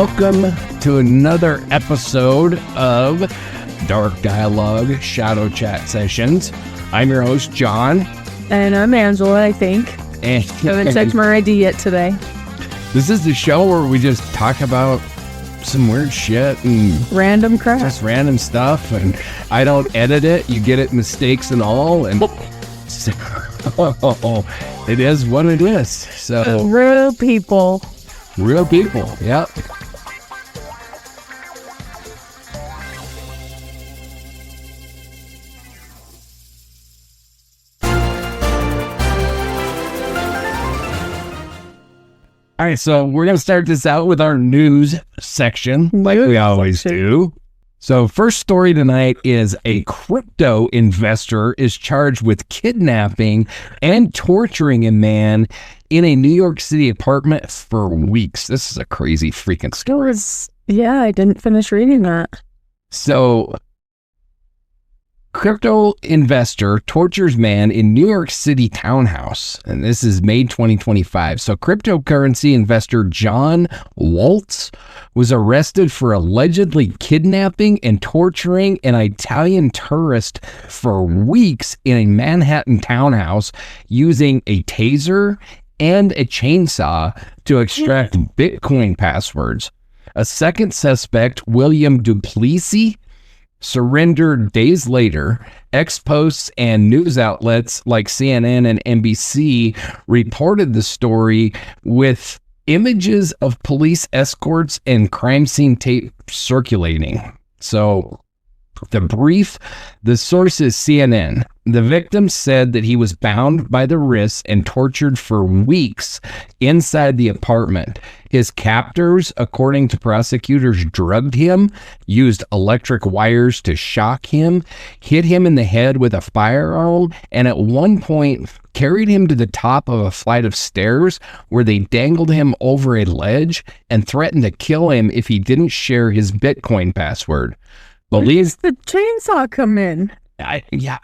welcome to another episode of Dark Dialogue Shadow Chat Sessions. I'm your host, John. And I'm Angela, I think. And haven't checked my ID yet today. This is the show where we just talk about some weird shit and random crap. Just random stuff, and I don't edit it. You get it, mistakes and all, and it is what it is. So real people. Real people, yep. All right, so we're going to start this out with our news section, like we always do. So first story tonight is a crypto investor is charged with kidnapping and torturing a man in a New York City apartment for weeks. This is a crazy freaking story. Yeah, I didn't finish reading that. So crypto investor tortures man in New York City townhouse. And this is May 2025. So cryptocurrency investor John Waltz was arrested for allegedly kidnapping and torturing an Italian tourist for weeks in a Manhattan townhouse using a taser and a chainsaw to extract Bitcoin passwords. A second suspect, William Duplessis, surrendered days later. Ex-Posts and news outlets like CNN and NBC reported the story with images of police escorts and crime scene tape circulating. So the source is CNN. The victim said that he was bound by the wrists and tortured for weeks inside the apartment. His captors, according to prosecutors, drugged him, used electric wires to shock him, hit him in the head with a firearm, and at one point carried him to the top of a flight of stairs where they dangled him over a ledge and threatened to kill him if he didn't share his Bitcoin password. Where does the chainsaw come in? I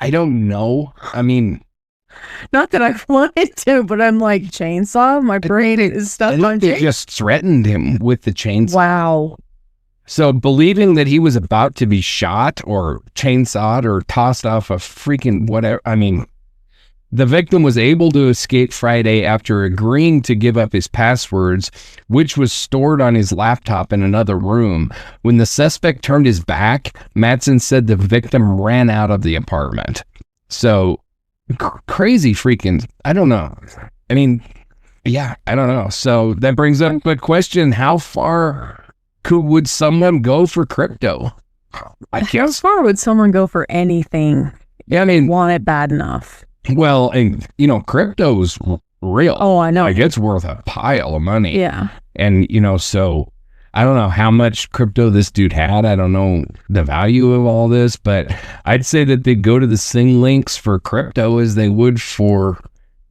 don't know. I mean, not that I wanted to, but I'm like, chainsaw? My brain is stuck on chainsaw. They just threatened him with the chainsaw. Wow. So believing that he was about to be shot or chainsawed or tossed off a freaking whatever, I mean, the victim was able to escape Friday after agreeing to give up his passwords, which was stored on his laptop in another room. When the suspect turned his back, Matson said the victim ran out of the apartment. So crazy freaking, I don't know. I mean, yeah, I don't know. So that brings up a question. How far would someone go for crypto? How far would someone go for anything? Yeah, I mean, want it bad enough. Well, and crypto's real. Oh, I know. Like, it's worth a pile of money. Yeah. And, so I don't know how much crypto this dude had. I don't know the value of all this, but I'd say that they'd go to the same links for crypto as they would for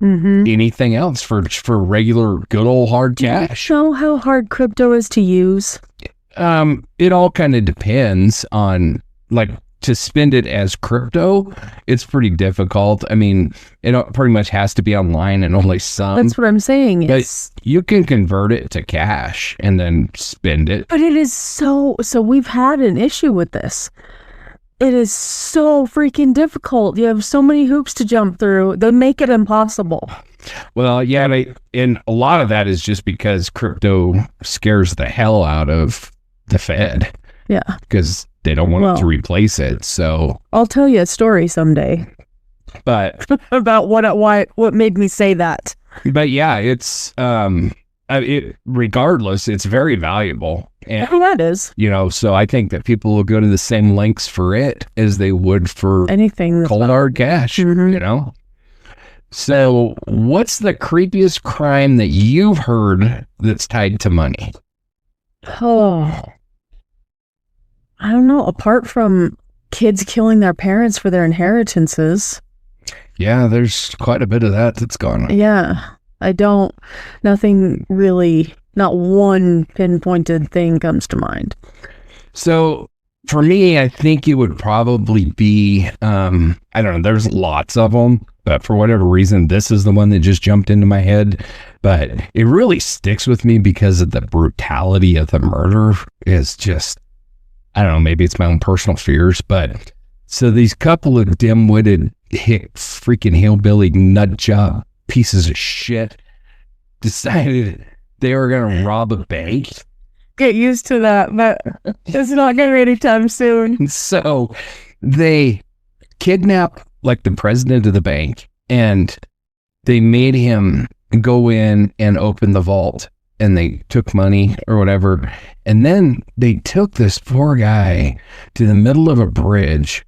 anything else, for regular good old hard cash. Do you know how hard crypto is to use? It all kind of depends on, like, to spend it as crypto, it's pretty difficult. I mean, it pretty much has to be online and only some. That's what I'm saying. But you can convert it to cash and then spend it. But it is so we've had an issue with this. It is so freaking difficult. You have so many hoops to jump through. They make it impossible. Well, yeah, and a lot of that is just because crypto scares the hell out of the Fed. Yeah. Because they don't want it to replace it. So I'll tell you a story someday. But about what made me say that. But yeah, it's regardless, it's very valuable. And, that is. So I think that people will go to the same lengths for it as they would for anything cold hard cash. So what's the creepiest crime that you've heard that's tied to money? Oh, I don't know. Apart from kids killing their parents for their inheritances. Yeah, there's quite a bit of that's gone on. Yeah, nothing really, not one pinpointed thing comes to mind. So for me, I think it would probably be, I don't know, there's lots of them. but for whatever reason, this is the one that just jumped into my head. But it really sticks with me because of the brutality of the murder. Is just, I don't know, maybe it's my own personal fears, but so these couple of dim-witted freaking hillbilly nut job pieces of shit decided they were going to rob a bank. Get used to that, but it's not going to be anytime soon. So they kidnapped like the president of the bank, and they made him go in and open the vault, and they took money or whatever. And then they took this poor guy to the middle of a bridge,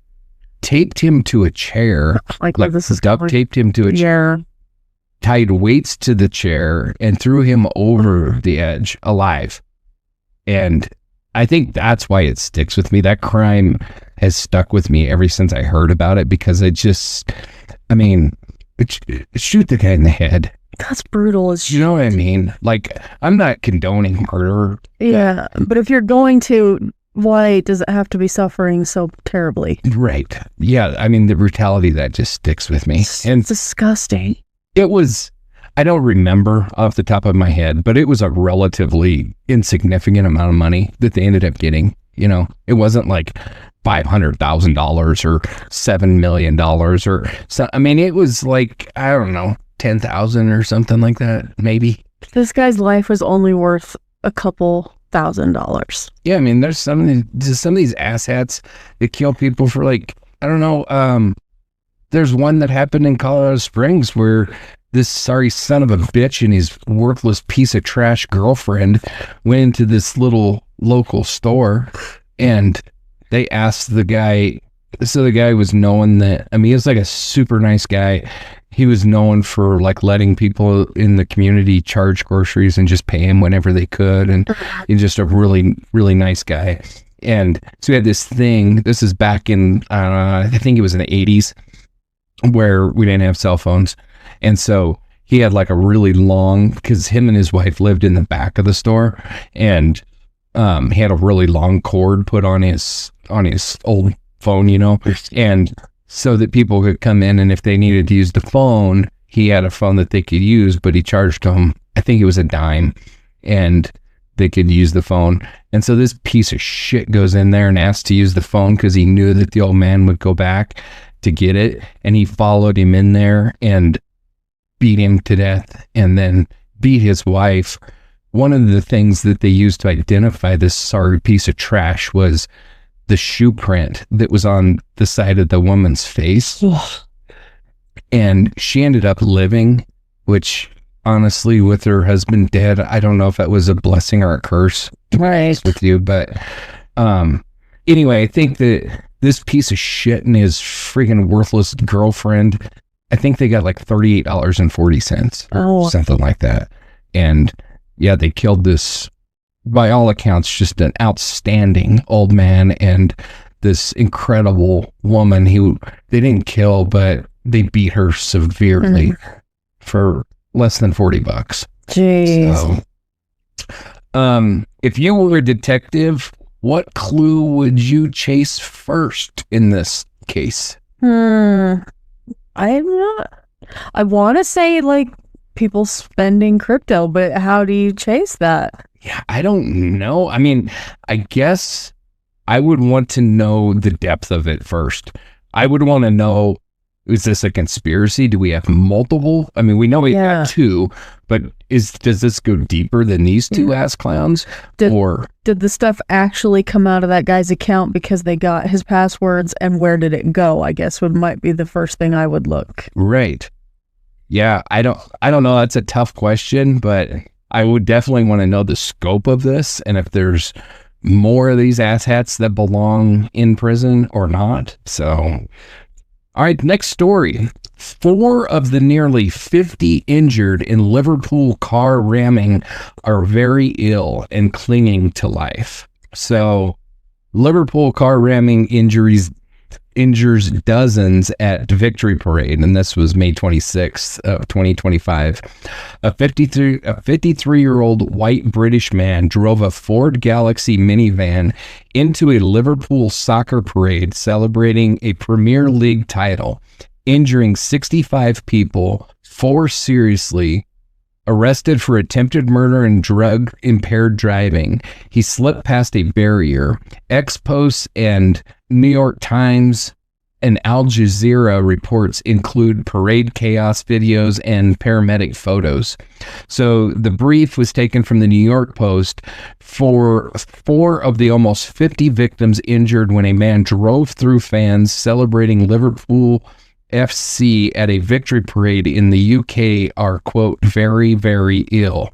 taped him to a chair, like duct taped him to a chair, tied weights to the chair, and threw him over the edge alive. And I think that's why it sticks with me. That crime has stuck with me ever since I heard about it, because shoot the guy in the head. That's brutal as shit. You know what I mean? Like, I'm not condoning murder. Yeah, but if you're going to, why does it have to be suffering so terribly? Right. Yeah, I mean, the brutality, that just sticks with me. And it's disgusting. It was, I don't remember off the top of my head, but it was a relatively insignificant amount of money that they ended up getting. You know, it wasn't like $500,000 or $7 million or so. I mean, it was like, I don't know, 10,000 or something like that, maybe. This guy's life was only worth a couple $1,000. Yeah, I mean, there's some of these asshats that kill people for like, I don't know. There's one that happened in Colorado Springs where this sorry son of a bitch and his worthless piece of trash girlfriend went into this little local store, and they asked the guy. So the guy was known that, I mean, he was like a super nice guy. He was known for like letting people in the community charge groceries and just pay him whenever they could. And he's just a really, really nice guy. And so we had this thing, this is back in, I think it was in the 80s, where we didn't have cell phones. And so he had like a really long, because him and his wife lived in the back of the store, and he had a really long cord put on his old phone, you know, and so that people could come in, and if they needed to use the phone, he had a phone that they could use, but he charged them, I think it was a dime, and they could use the phone. And so this piece of shit goes in there and asks to use the phone because he knew that the old man would go back to get it, and he followed him in there and beat him to death, and then beat his wife. One of the things that they used to identify this sorry piece of trash was the shoe print that was on the side of the woman's face. And she ended up living, which honestly, with her husband dead, I don't know if that was a blessing or a curse. Right. With you, but anyway, I think that this piece of shit and his freaking worthless girlfriend, I think they got like $38.40. Oh. Something like that. And yeah, they killed this, by all accounts, just an outstanding old man and this incredible woman who they didn't kill, but they beat her severely for less than $40. Jeez. So, if you were a detective, what clue would you chase first in this case? I'm not. I want to say like people spending crypto, but how do you chase that? Yeah, I don't know. I mean, I guess I would want to know the depth of it first. I would want to know, is this a conspiracy? Do we have multiple? I mean, we know we got two, but does this go deeper than these two ass clowns? Did the stuff actually come out of that guy's account because they got his passwords, and where did it go? I guess might be the first thing I would look. Right. Yeah, I don't know. That's a tough question, but I would definitely want to know the scope of this, and if there's more of these asshats that belong in prison or not. So, all right, next story. 4 of the nearly 50 injured in Liverpool car ramming are very ill and clinging to life. So, Liverpool car ramming injures dozens at Victory Parade, and this was May 26th of 2025. A 53-year-old white British man drove a Ford Galaxy minivan into a Liverpool soccer parade celebrating a Premier League title. injuring 65 people, 4 seriously, arrested for attempted murder and drug-impaired driving. He slipped past a barrier. Ex-Post and New York Times and Al Jazeera reports include parade chaos videos and paramedic photos. So the brief was taken from the New York Post for 4 of the almost 50 victims injured when a man drove through fans celebrating Liverpool FC at a victory parade in the UK are, quote, very, very ill.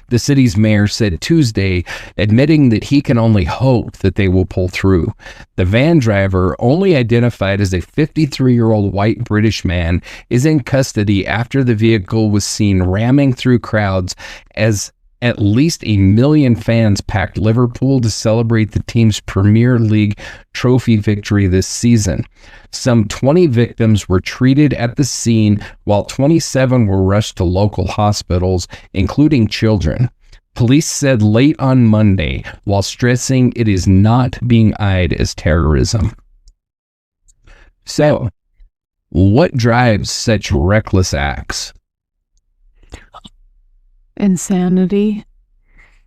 The city's mayor said Tuesday, admitting that he can only hope that they will pull through. The van driver, only identified as a 53-year-old white British man, is in custody after the vehicle was seen ramming through crowds as at least 1 million fans packed Liverpool to celebrate the team's Premier League trophy victory this season. Some 20 victims were treated at the scene, while 27 were rushed to local hospitals, including children. Police said late on Monday, while stressing it is not being eyed as terrorism. So, what drives such reckless acts? Insanity.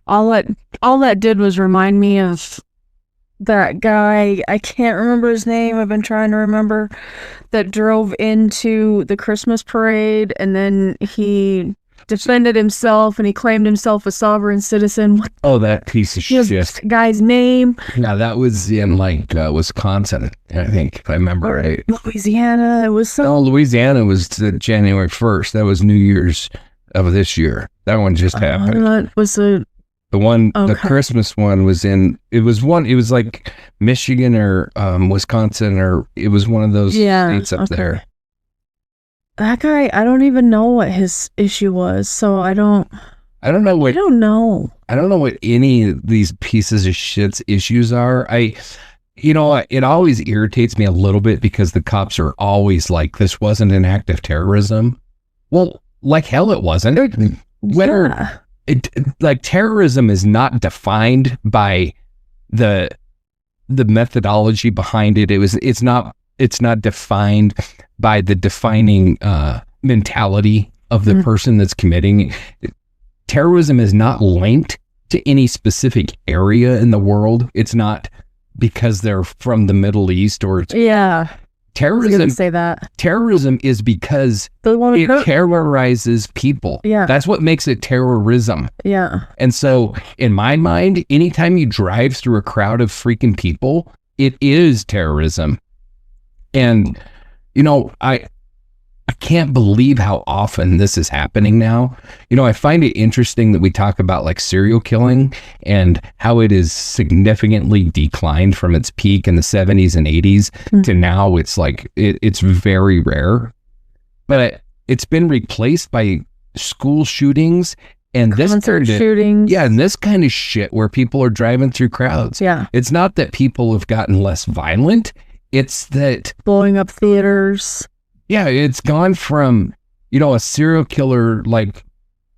All that did was remind me of that guy, I can't remember his name, I've been trying to remember, that drove into the Christmas parade and then he defended himself and he claimed himself a sovereign citizen. Oh, that piece of shit. Guy's name. Yeah, that was in Wisconsin, I think, if I remember right. Louisiana. It was so. No, Louisiana was January 1st. That was New Year's of this year. That one just happened. That was the one, okay. The Christmas one was it was like Michigan or Wisconsin, or it was one of those states up there. That guy, I don't even know what his issue was, so I don't know what any of these pieces of shit's issues are. It always irritates me a little bit because the cops are always like, this wasn't an act of terrorism. Well, like hell it wasn't. Terrorism is not defined by the methodology behind it. It's not defined by the defining mentality of the person that's committing. Terrorism is not linked to any specific area in the world. It's not because they're from the Middle East or terrorism is because it terrorizes people. Yeah. That's what makes it terrorism. Yeah. And so in my mind, anytime you drive through a crowd of freaking people, it is terrorism. And I can't believe how often this is happening now. I find it interesting that we talk about like serial killing and how it is significantly declined from its peak in the 70s and 80s to now. It's like it's very rare, but it's been replaced by school shootings and shootings. Yeah, and this kind of shit where people are driving through crowds. Yeah, it's not that people have gotten less violent. It's that blowing up theaters. Yeah, it's gone from, a serial killer like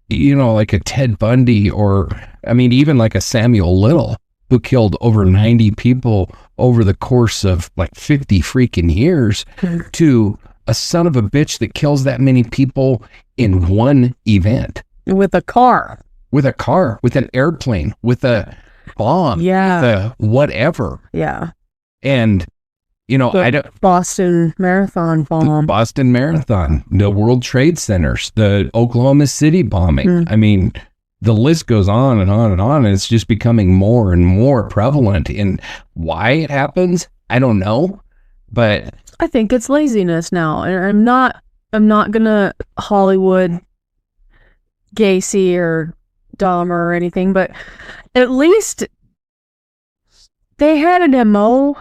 a Ted Bundy or, even like a Samuel Little who killed over 90 people over the course of like 50 freaking years to a son of a bitch that kills that many people in one event. With a car. With an airplane, with a bomb. Yeah. The whatever. Yeah. And the Boston Marathon bomb. Boston Marathon, the World Trade Centers, the Oklahoma City bombing. The list goes on and on and on, and it's just becoming more and more prevalent. And why it happens, I don't know, but I think it's laziness now. And I'm not gonna Hollywood Gacy or Dahmer or anything, but at least they had an MO.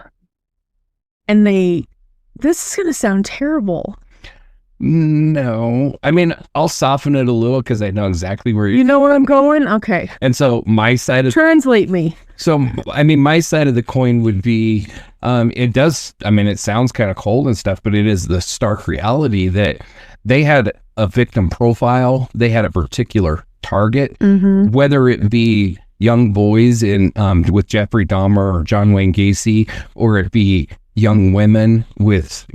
And this is going to sound terrible. No. I'll soften it a little because I know exactly where you know where I'm going? Okay. And so my side of... Translate me. So, my side of the coin would be, it sounds kind of cold and stuff, but it is the stark reality that they had a victim profile. They had a particular target, whether it be young boys with Jeffrey Dahmer or John Wayne Gacy, or it be young women with,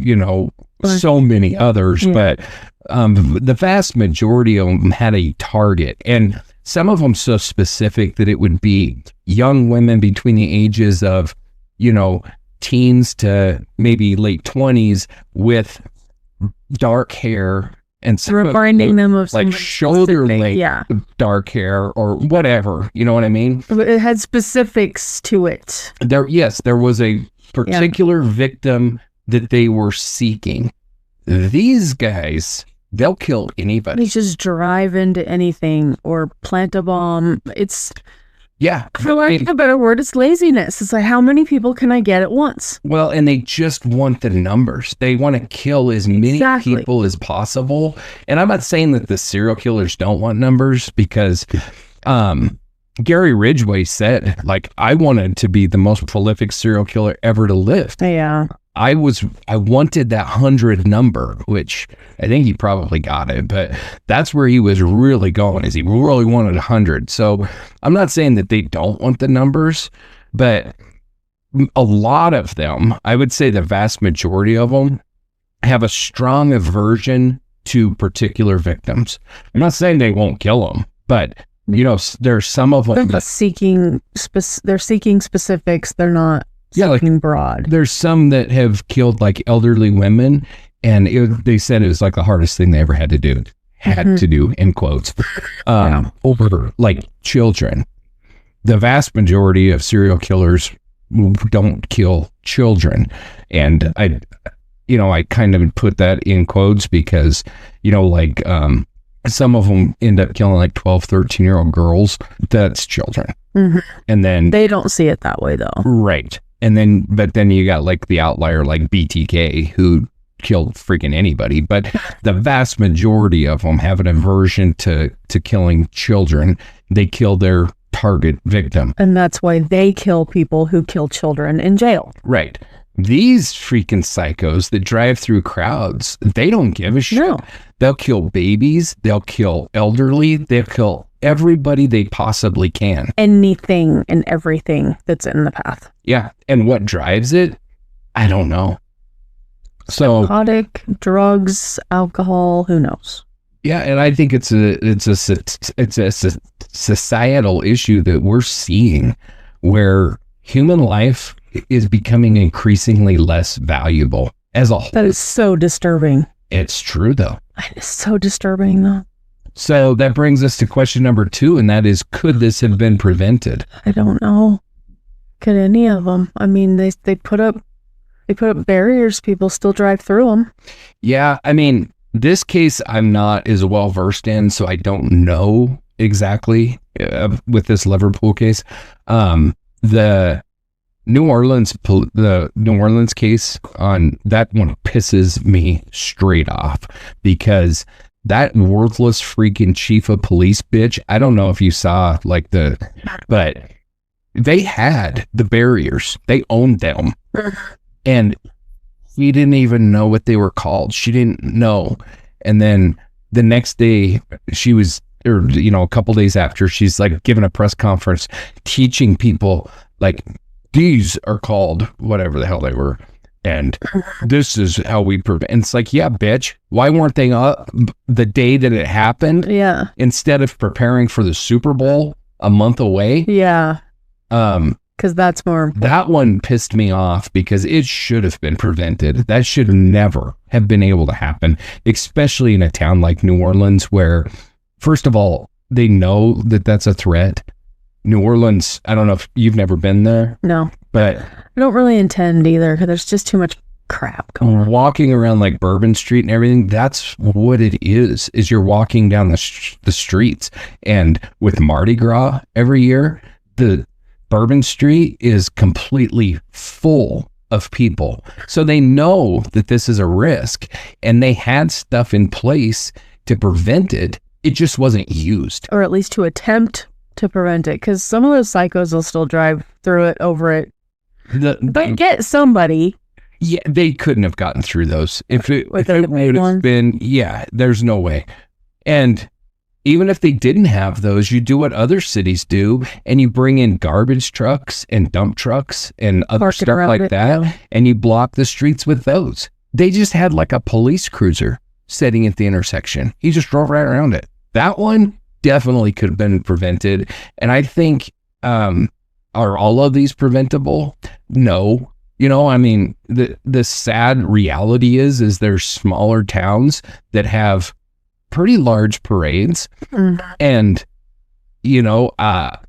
so many others, but the vast majority of them had a target, and some of them so specific that it would be young women between the ages of, teens to maybe late 20s with dark hair, and reminding them of like shoulder length dark hair or whatever, you know what I mean? It had specifics to it. There was a particular victim that they were seeking. These guys, they'll kill anybody. They just drive into anything or plant a bomb. It's for lack of a better word, it's laziness. It's like, how many people can I get at once? Well, and they just want the numbers. They want to kill as many people as possible. And I'm not saying that the serial killers don't want numbers, because Gary Ridgway said, like, I wanted to be the most prolific serial killer ever to live. Yeah. I wanted that 100 number, which I think he probably got it, but that's where he was really going, is he really wanted 100. So I'm not saying that they don't want the numbers, but a lot of them, I would say the vast majority of them, have a strong aversion to particular victims. I'm not saying they won't kill them, but there's some of them they're seeking specifics. They're not seeking broad. There's some that have killed like elderly women, and they said it was like the hardest thing they ever had to do. To do, in quotes, over like children. The vast majority of serial killers don't kill children, and I kind of put that in quotes because some of them end up killing like 12, 13-year-old girls. That's children. And then they don't see it that way though. Right. But then you got like the outlier like BTK who killed freaking anybody. But the vast majority of them have an aversion to killing children. They kill their target victim. And that's why they kill people who kill children in jail. Right. These freaking psychos that drive through crowds, they don't give a shit. No. They'll kill babies. They'll kill elderly. They'll kill everybody they possibly can. Anything and everything that's in the path. Yeah. And what drives it? I don't know. So narcotic, drugs, alcohol, who knows? Yeah. And I think it's a societal issue that we're seeing, where human life is becoming increasingly less valuable as a whole. That is so disturbing. It's true, though. It's so disturbing, though. So that brings us to question number 2, and that is, could this have been prevented? I don't know. Could any of them? I mean, they put up barriers. People still drive through them. Yeah, I mean, this case I'm not as well versed in, so I don't know exactly with this Liverpool case. The New Orleans case on that one pisses me straight off, because that worthless freaking chief of police bitch, I don't know if you saw but they had the barriers. They owned them. And she didn't even know what they were called. She didn't know. And then the next day a couple days after, she's like giving a press conference teaching people like, these are called whatever the hell they were, and this is how we prevent. And it's like, yeah, bitch, why weren't they up the day that it happened? Yeah. Instead of preparing for the Super Bowl a month away? Yeah. Because that's more important. That one pissed me off, because it should have been prevented. That should never have been able to happen, especially in a town like New Orleans, where, first of all, they know that that's a threat. New Orleans, I don't know if you've never been there. No. But I don't really intend either, because there's just too much crap going on. Walking around like Bourbon Street and everything, that's what it is you're walking down the streets. And with Mardi Gras every year, the Bourbon Street is completely full of people. So they know that this is a risk, and they had stuff in place to prevent it. It just wasn't used. Or at least to attempt to prevent it, because some of those psychos will still drive through it, over it. But get somebody. Yeah, they couldn't have gotten through those. If it would have been, yeah, there's no way. And even if they didn't have those, you do what other cities do, and you bring in garbage trucks and dump trucks and other stuff like that, and you block the streets with those. they just had like a police cruiser sitting at the intersection. He just drove right around it. That one definitely could have been prevented. And I think, are all of these preventable? No. You know, I mean, the sad reality is there's smaller towns that have pretty large parades, and you know,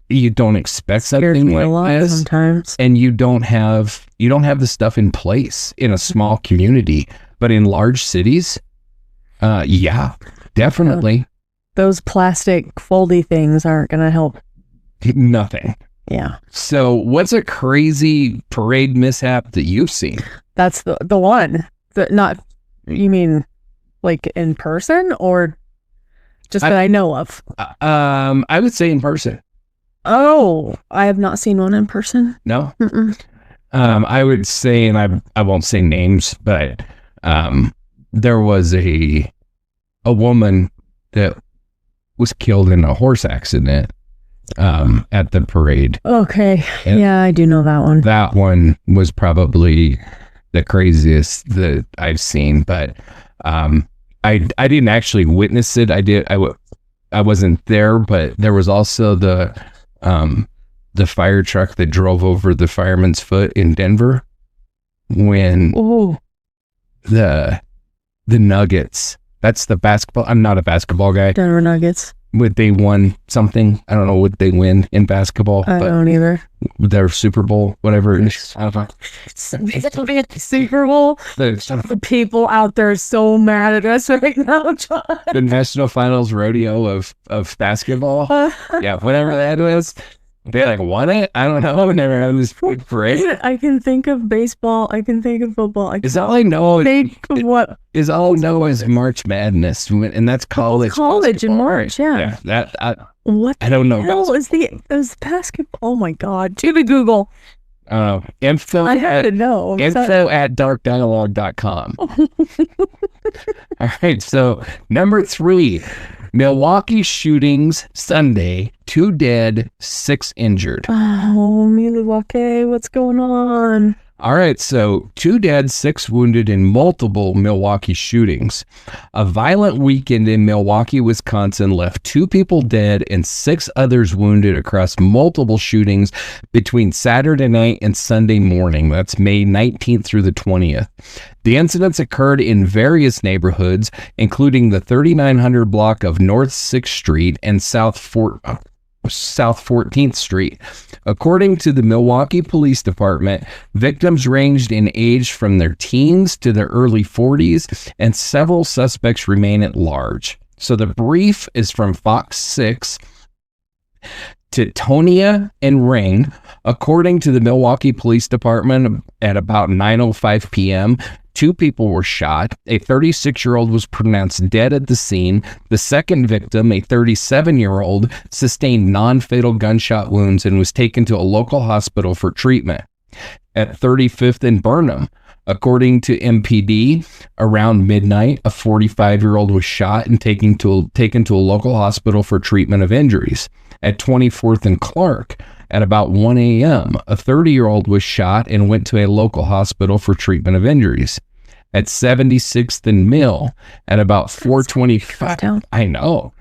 you don't expect something like this sometimes, and you don't have the stuff in place in a small community, but in large cities, yeah, definitely. Those plastic foldy things aren't gonna help. Nothing. Yeah. So what's a crazy parade mishap that you've seen? That's the one. Not, you mean like in person or just that I know of? I would say in person. Oh, I have not seen one in person. No? Mm-mm. I would say, and I won't say names, but there was a woman that was killed in a horse accident at the parade. Okay. And yeah, I do know that one. That one was probably the craziest that I've seen, but I didn't actually witness it. I wasn't there, but there was also the fire truck that drove over the Fireman's Foot in Denver when the Nuggets. That's the basketball. I'm not a basketball guy. Denver Nuggets. Would they won something? I don't know. Would they win in basketball? I don't either. Their Super Bowl, whatever it is. I don't know. Super Bowl. The people out there are so mad at us right now, John. The National Finals rodeo of basketball. Yeah, whatever that was. They like won it? I don't know. I've never had this parade. I can think of baseball. I can think of football. Is all I know. Think of what is all I know is March Madness, and that's college. College in March, yeah. That what? I don't know. Hell is the basketball? Oh my God! To the Google. Info. I had to know. Info at darkdialogue.com. All right. So number 3. Milwaukee shootings Sunday, 2 dead, 6 injured. Oh, Milwaukee, what's going on? All right, so 2 dead, 6 wounded in multiple Milwaukee shootings. A violent weekend in Milwaukee, Wisconsin left 2 people dead and 6 others wounded across multiple shootings between Saturday night and Sunday morning. That's May 19th through the 20th. The incidents occurred in various neighborhoods, including the 3900 block of North 6th Street and South 14th Street. According to the Milwaukee Police Department, victims ranged in age from their teens to their early 40s, and several suspects remain at large. So the brief is from Fox 6. Titonia and Ring. According to the Milwaukee Police Department, at about 9:05 p.m., 2 people were shot. A 36-year-old was pronounced dead at the scene. The second victim, a 37-year-old, sustained non-fatal gunshot wounds and was taken to a local hospital for treatment. At 35th and Burnham, according to MPD, around midnight, a 45-year-old was shot and taken to a local hospital for treatment of injuries. At 24th and Clark, at about 1 a.m., a 30-year-old was shot and went to a local hospital for treatment of injuries. At 76th and Mill, at about 4:25, I know.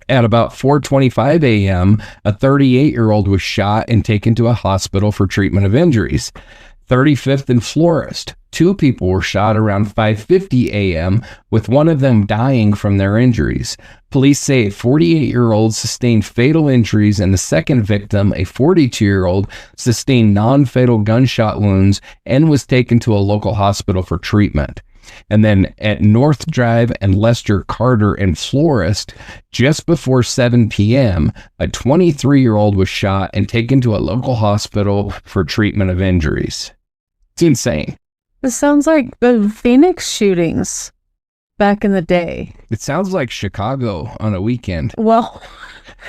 At about 4:25 a.m., a 38-year-old was shot and taken to a hospital for treatment of injuries. 35th and Florist, 2 people were shot around 5:50 a.m., with one of them dying from their injuries. Police say a 48-year-old sustained fatal injuries, and the second victim, a 42-year-old, sustained non-fatal gunshot wounds and was taken to a local hospital for treatment. And then at North Drive and Lester Carter and Florist, just before 7 p.m., a 23-year-old was shot and taken to a local hospital for treatment of injuries. It's insane. This sounds like the Phoenix shootings back in the day. It sounds like Chicago on a weekend. Well,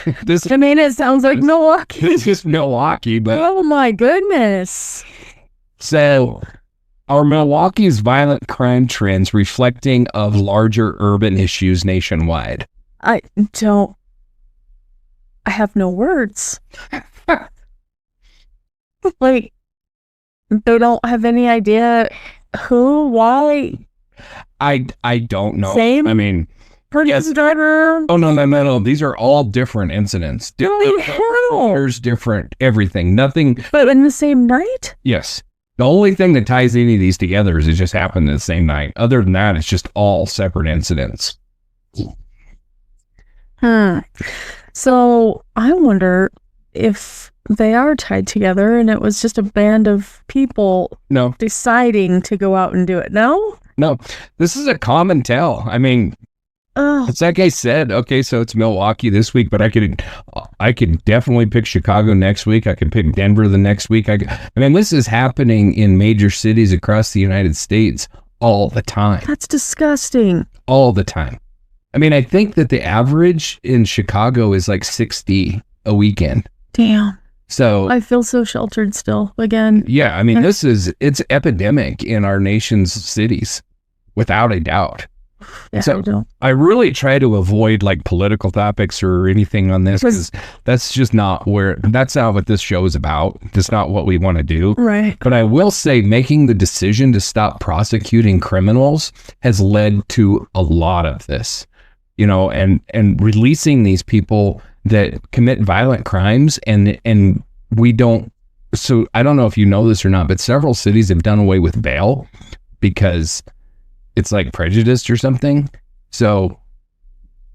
it sounds like Milwaukee. This is Milwaukee, but... Oh my goodness. So, are Milwaukee's violent crime trends reflecting of larger urban issues nationwide? I have no words. Like, they don't have any idea Who? Why? I don't know. Same? I mean, Person driver? oh no. These are all different incidents. Different colors, different everything. Nothing. But in the same night? Yes. The only thing that ties any of these together is it just happened the same night. Other than that, it's just all separate incidents. So I wonder if they are tied together and it was just a band of people deciding to go out and do it. No, this is a common tell. I mean, it's like I said, okay, so it's Milwaukee this week, but I could definitely pick Chicago next week. I could pick Denver the next week. I mean, this is happening in major cities across the United States all the time. That's disgusting. All the time. I mean, I think that the average in Chicago is like 60 a weekend. Damn. So I feel so sheltered still again. Yeah, I mean, it's epidemic in our nation's cities, without a doubt. Yeah, so I really try to avoid like political topics or anything on this because that's not what this show is about. That's not what we want to do. Right. But I will say making the decision to stop prosecuting criminals has led to a lot of this, and releasing these people that commit violent crimes and we don't. So I don't know if you know this or not, but several cities have done away with bail because it's like prejudiced or something. So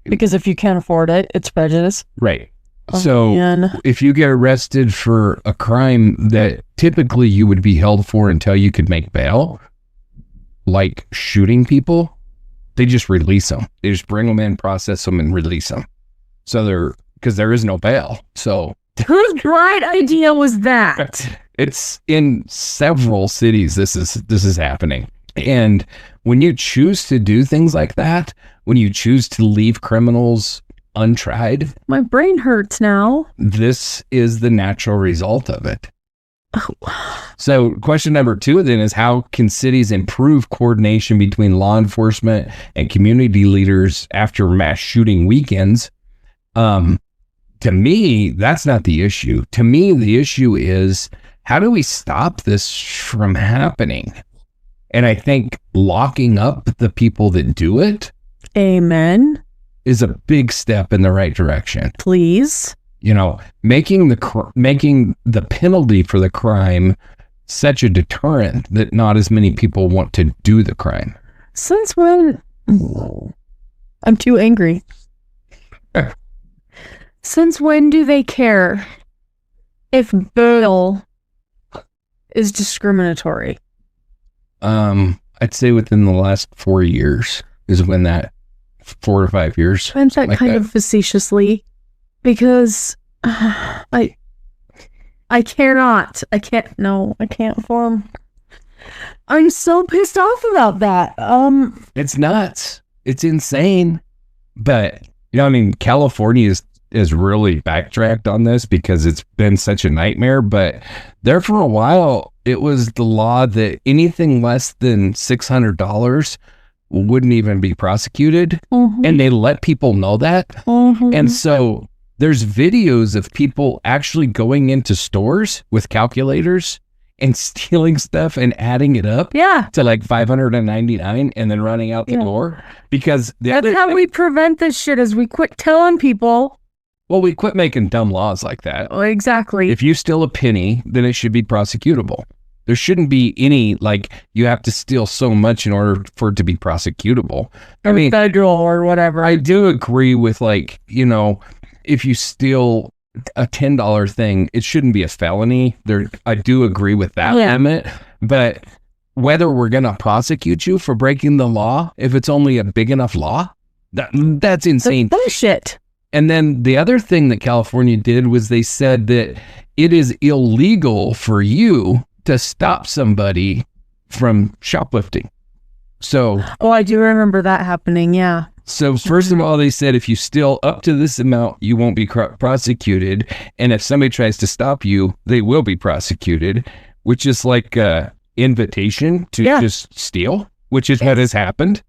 because if you can't afford it, it's prejudice. Right. If you get arrested for a crime that typically you would be held for until you could make bail, like shooting people, they just release them. They just bring them in, process them, and release them. So because there is no bail. So whose bright idea was that? It's in several cities. This is happening. And when you choose to do things like that, when you choose to leave criminals untried, my brain hurts now. This is the natural result of it. So question number 2 then is, how can cities improve coordination between law enforcement and community leaders after mass shooting weekends? To me, that's not the issue. To me, the issue is, how do we stop this from happening? And I think locking up the people that do it, amen, is a big step in the right direction. Please. Making the penalty for the crime such a deterrent that not as many people want to do the crime. Since when? I'm too angry. Since when do they care if bail is discriminatory? I'd say within the last 4 years is when that 4 to 5 years. I meant that like kind of facetiously because I can't form. I'm so pissed off about that. It's nuts. It's insane. But California is really backtracked on this because it's been such a nightmare. But there for a while, it was the law that anything less than $600 wouldn't even be prosecuted. Mm-hmm. And they let people know that. Mm-hmm. And so there's videos of people actually going into stores with calculators and stealing stuff and adding it up to like $599 and then running out the door. Because that's how we prevent this shit, is we quit telling people. Well, we quit making dumb laws like that. Well, exactly. If you steal a penny, then it should be prosecutable. There shouldn't be any, like, you have to steal so much in order for it to be prosecutable. Or federal or whatever. I do agree with, like, if you steal a $10 thing, it shouldn't be a felony. I do agree with that limit. But whether we're going to prosecute you for breaking the law, if it's only a big enough law, that's insane. That's bullshit. And then the other thing that California did was they said that it is illegal for you to stop somebody from shoplifting. So, I do remember that happening. Yeah. So first of all, they said if you steal up to this amount, you won't be prosecuted. And if somebody tries to stop you, they will be prosecuted, which is like an invitation to just steal, which is what has happened.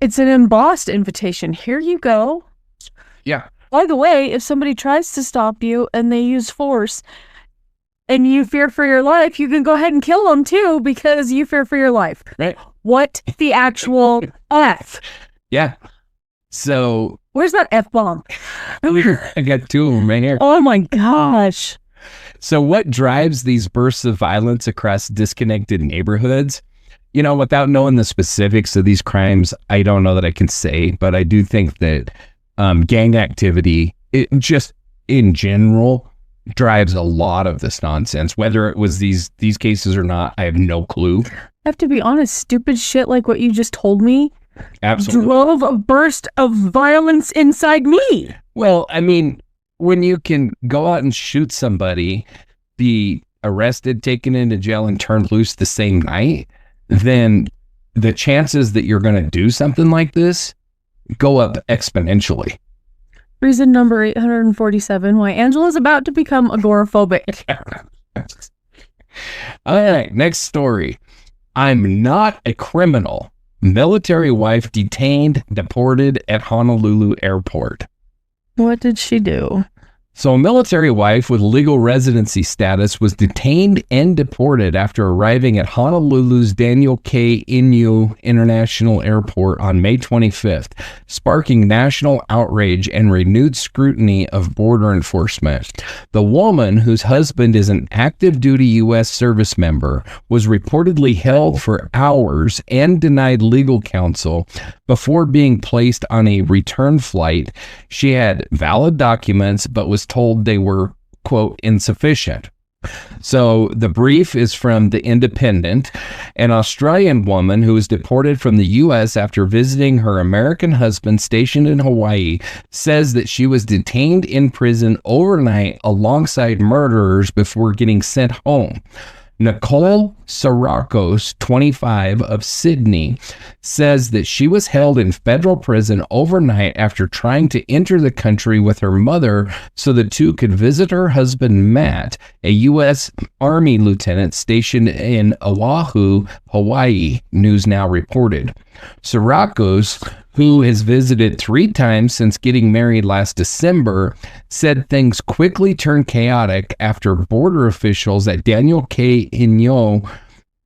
It's an embossed invitation. Here you go. Yeah. By the way, if somebody tries to stop you and they use force, and you fear for your life, you can go ahead and kill them too because you fear for your life. Right. What the actual F? Yeah. So Where's that F-bomb? I got two of them right here. Oh my gosh. So what drives these bursts of violence across disconnected neighborhoods? Without knowing the specifics of these crimes, I don't know that I can say, but I do think that gang activity, it just in general, drives a lot of this nonsense. Whether it was these cases or not, I have no clue. I have to be honest, stupid shit like what you just told me Absolutely drove a burst of violence inside me. Well, I mean, when you can go out and shoot somebody, be arrested, taken into jail, and turned loose the same night, then the chances that you're going to do something like this go up exponentially. Reason number 847, why Angela's about to become agoraphobic. All right, next story. I'm not a criminal. Military wife detained, deported at Honolulu airport. What did she do? So a military wife with legal residency status was detained and deported after arriving at Honolulu's Daniel K. Inouye International Airport on May 25th, sparking national outrage and renewed scrutiny of border enforcement. The woman, whose husband is an active duty U.S. service member, was reportedly held for hours and denied legal counsel before being placed on a return flight. She had valid documents, but was told they were, quote, insufficient. So the brief is from The Independent. An Australian woman who was deported from the U.S. after visiting her American husband stationed in Hawaii says that she was detained in prison overnight alongside murderers before getting sent home. Nicole Sarakos, 25, of Sydney, says that she was held in federal prison overnight after trying to enter the country with her mother so the two could visit her husband, Matt, a U.S. Army lieutenant stationed in Oahu, Hawaii, News Now reported. Sarakos, who has visited 3 times since getting married last December, said things quickly turned chaotic after border officials at Daniel K. Inouye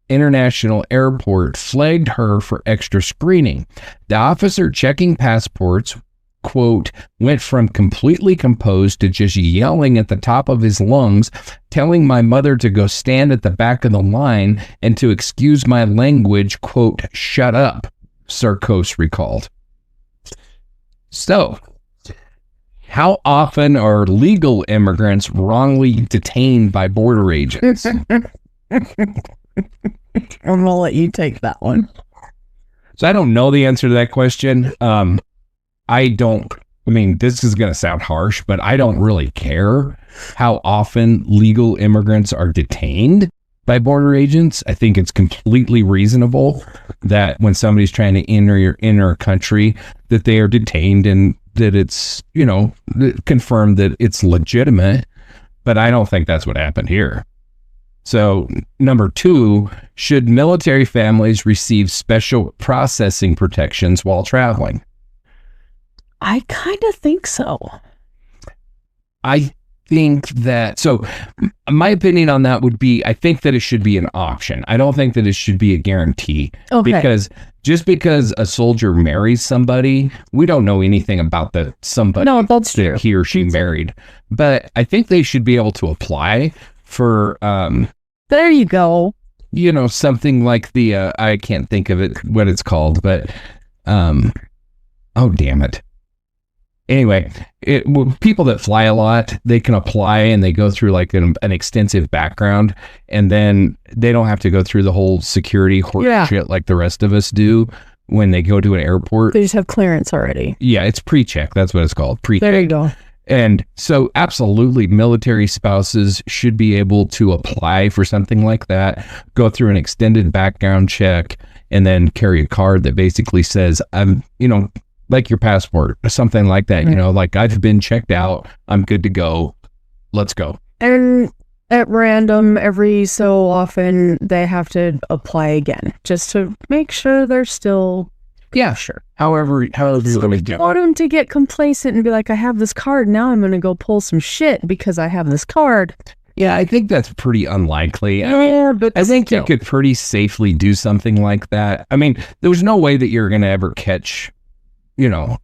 International Airport flagged her for extra screening. The officer checking passports, quote, went from completely composed to just yelling at the top of his lungs, telling my mother to go stand at the back of the line and to excuse my language, quote, shut up, Sarkos recalled. So, how often are legal immigrants wrongly detained by border agents? I'm going to let you take that one. So I don't know the answer to that question. This is going to sound harsh, but I don't really care how often legal immigrants are detained by border agents. I think it's completely reasonable that when somebody's trying to enter a country, that they are detained and that it's, confirmed that it's legitimate. But I don't think that's what happened here. So, number 2, should military families receive special processing protections while traveling? I kind of think so. I think that, so my opinion on that would be, I think that it should be an option. I don't think that it should be a guarantee. Okay. Because just because a soldier marries somebody, we don't know anything about somebody No, that's true. that he or she married. But I think they should be able to apply for, there you go. Something like the, I can't think of it, what it's called, but, oh, damn it. Anyway, people that fly a lot, they can apply and they go through like an extensive background, and then they don't have to go through the whole security shit like the rest of us do when they go to an airport. They just have clearance already. Yeah, it's pre-check. That's what it's called. Pre-check. There you go. And so absolutely military spouses should be able to apply for something like that, go through an extended background check, and then carry a card that basically says, I'm, like your passport or something like that, like I've been checked out. I'm good to go. Let's go. And at random, every so often, they have to apply again just to make sure they're still. Yeah, sure. However you're going to do. I want them to get complacent and be like, I have this card. Now I'm going to go pull some shit because I have this card. Yeah, I think that's pretty unlikely. Yeah, but I think still. you could pretty safely do something like that. I mean, there's no way that you're going to ever catch,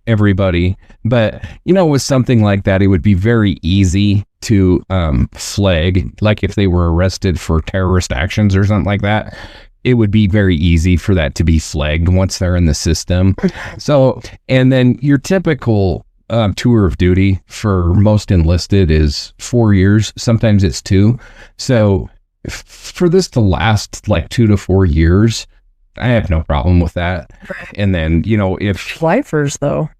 everybody. But, with something like that, it would be very easy to flag, like if they were arrested for terrorist actions or something like that. It would be very easy for that to be flagged once they're in the system. So, and then your typical tour of duty for most enlisted is 4 years. Sometimes it's 2. So for this to last like 2 to 4 years, I have no problem with that. Right. And then, if Lifers, though,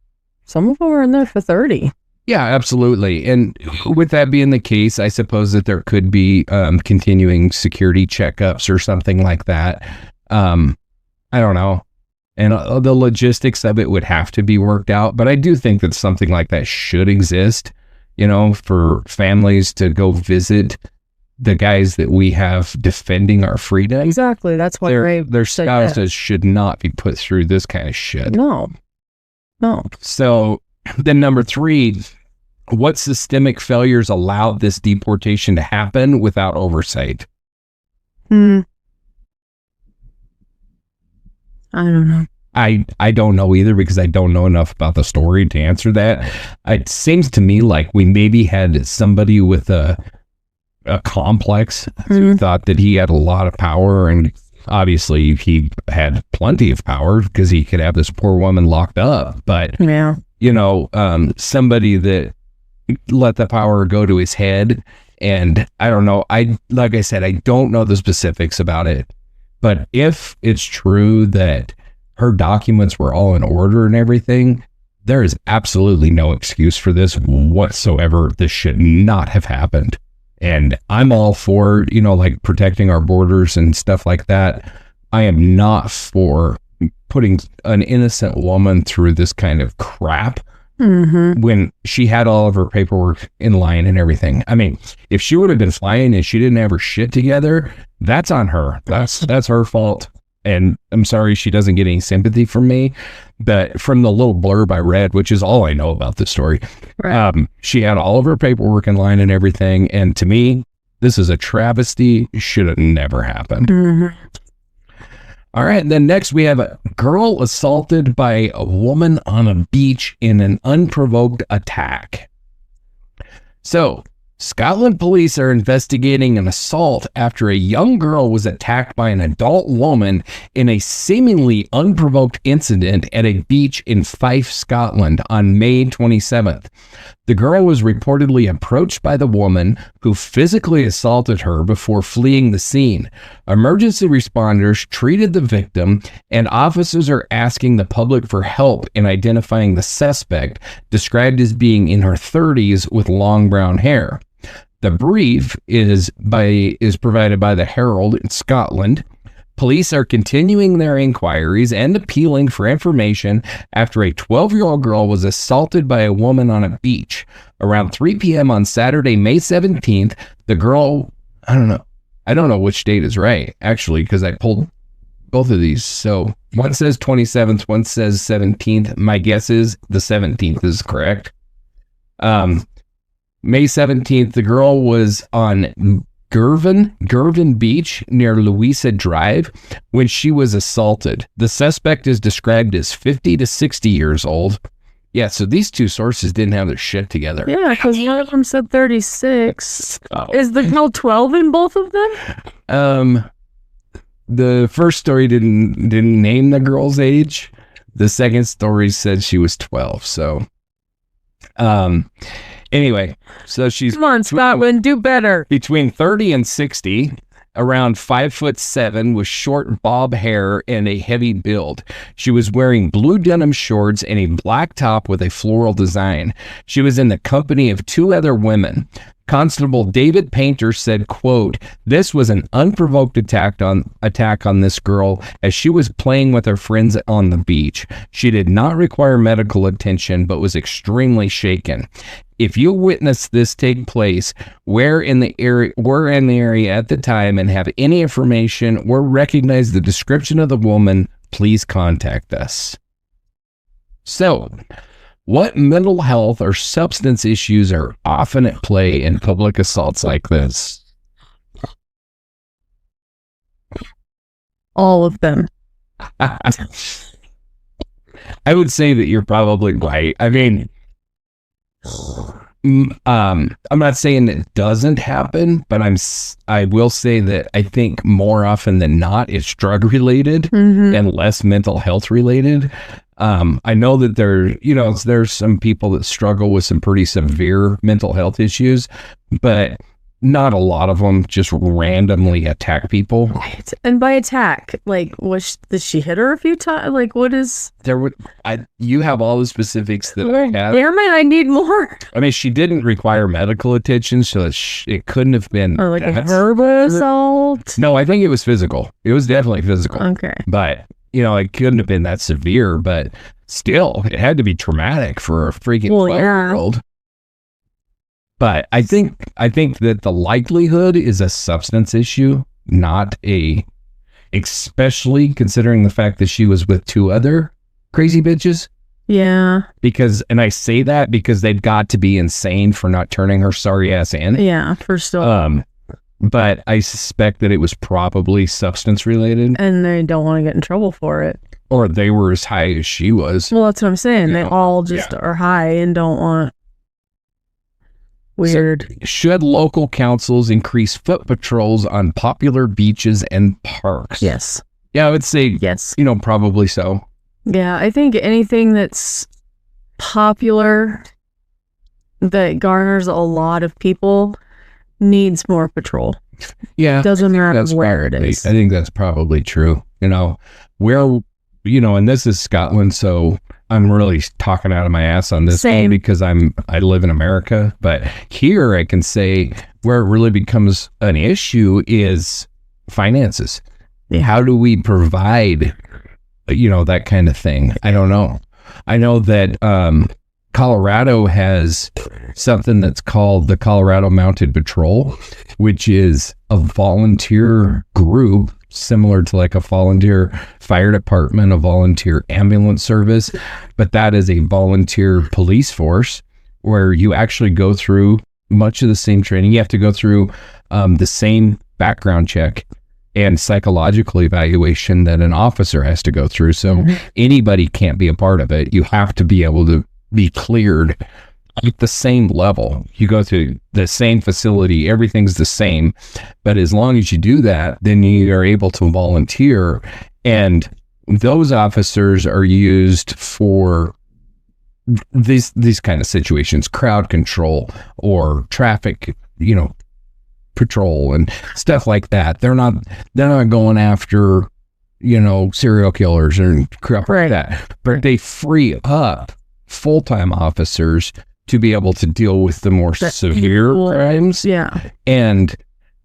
some of them are in there for 30. Yeah, absolutely. And with that being the case, I suppose that there could be continuing security checkups or something like that. I don't know. And the logistics of it would have to be worked out. But I do think that something like that should exist, for families to go visit the guys that we have defending our freedom. Exactly. That's why their spouses should not be put through this kind of shit. No. So then number 3, what systemic failures allowed this deportation to happen without oversight? I don't know. I don't know either, because I don't know enough about the story to answer that. It seems to me like we maybe had somebody with a complex who thought that he had a lot of power, and obviously he had plenty of power because he could have this poor woman locked up. But yeah, somebody that let the power go to his head, and I don't know. Like I said, I don't know the specifics about it, but if it's true that her documents were all in order and everything, there is absolutely no excuse for this whatsoever. This should not have happened. And I'm all for, like protecting our borders and stuff like that. I am not for putting an innocent woman through this kind of crap when she had all of her paperwork in line and everything. I mean, if she would have been flying and she didn't have her shit together, that's on her. That's her fault. And I'm sorry she doesn't get any sympathy from me. But from the little blurb I read, which is all I know about the story, right. She had all of her paperwork in line and everything. And to me, this is a travesty. Should have never happened. All right. And then next we have a girl assaulted by a woman on a beach in an unprovoked attack. So Scotland police are investigating an assault after a young girl was attacked by an adult woman in a seemingly unprovoked incident at a beach in Fife, Scotland on May 27th. The girl was reportedly approached by the woman, who physically assaulted her before fleeing the scene. Emergency responders treated the victim, and officers are asking the public for help in identifying the suspect, described as being in her 30s with long brown hair. The brief is provided by the Herald in Scotland. Police are continuing their inquiries and appealing for information after a 12-year-old girl was assaulted by a woman on a beach. Around 3 p.m. on Saturday, May 17th, the girl, I don't know which date is right, actually, because I pulled both of these. So one says 27th, one says 17th. My guess is the 17th is correct. May 17th, the girl was on Gurning Beach near Louisa Drive when she was assaulted. The suspect is described as 50 to 60 years old. Yeah, so these two sources didn't have their shit together. Yeah, because one of them said 36. Oh. Is the girl 12 in both of them? The first story didn't name the girl's age. The second story said she was 12. So, anyway, so she's... Come on, Scotland, do better. Between 30 and 60, around 5'7", with short bob hair and a heavy build. She was wearing blue denim shorts and a black top with a floral design. She was in the company of 2 other women. Constable David Painter said, quote, "This was an unprovoked attack on this girl as she was playing with her friends on the beach. She did not require medical attention, but was extremely shaken. If you witnessed this take place, were in the area at the time and have any information or recognize the description of the woman, please contact us." So, what mental health or substance issues are often at play in public assaults like this? All of them. I would say that you're probably right. I mean, I'm not saying it doesn't happen, but I will say that I think more often than not, it's drug related and less mental health related. I know that there's some people that struggle with some pretty severe mental health issues, but not a lot of them just randomly attack people. And by attack, like, did she hit her a few times? Like, what is... You have all the specifics that I have. Damn it, I need more. I mean, she didn't require medical attention, so it couldn't have been... Or like a verbal assault? No, I think it was physical. It was definitely physical. Okay. But, it couldn't have been that severe, but still, it had to be traumatic for a freaking 12-year-old. But I think that the likelihood is a substance issue, not especially considering the fact that she was with 2 other crazy bitches. Yeah. And I say that because they've got to be insane for not turning her sorry ass in. Yeah, for sure. But I suspect that it was probably substance related. And they don't want to get in trouble for it. Or they were as high as she was. Well, that's what I'm saying. They all just are high and don't want... Weird. So, should local councils increase foot patrols on popular beaches and parks? Yes. Yeah, I would say yes. Probably so. Yeah, I think anything that's popular that garners a lot of people needs more patrol. Yeah. Doesn't matter where it is. I think that's probably true. And this is Scotland, so I'm really talking out of my ass on this one because I live in America. But here I can say where it really becomes an issue is finances. Yeah. How do we provide, that kind of thing? I don't know. I know that Colorado has something that's called the Colorado Mounted Patrol, which is a volunteer group similar to like a volunteer fire department, a volunteer ambulance service, but that is a volunteer police force where you actually go through much of the same training. You have to go through the same background check and psychological evaluation that an officer has to go through. So anybody can't be a part of it. You have to be able to be cleared at the same level. You go to the same facility, everything's the same, but as long as you do that, then you are able to volunteer, and those officers are used for these kind of situations, crowd control or traffic, patrol and stuff like that. They're not going after, serial killers and crap like that, but they free up full-time officers to be able to deal with the more severe crimes. Yeah. And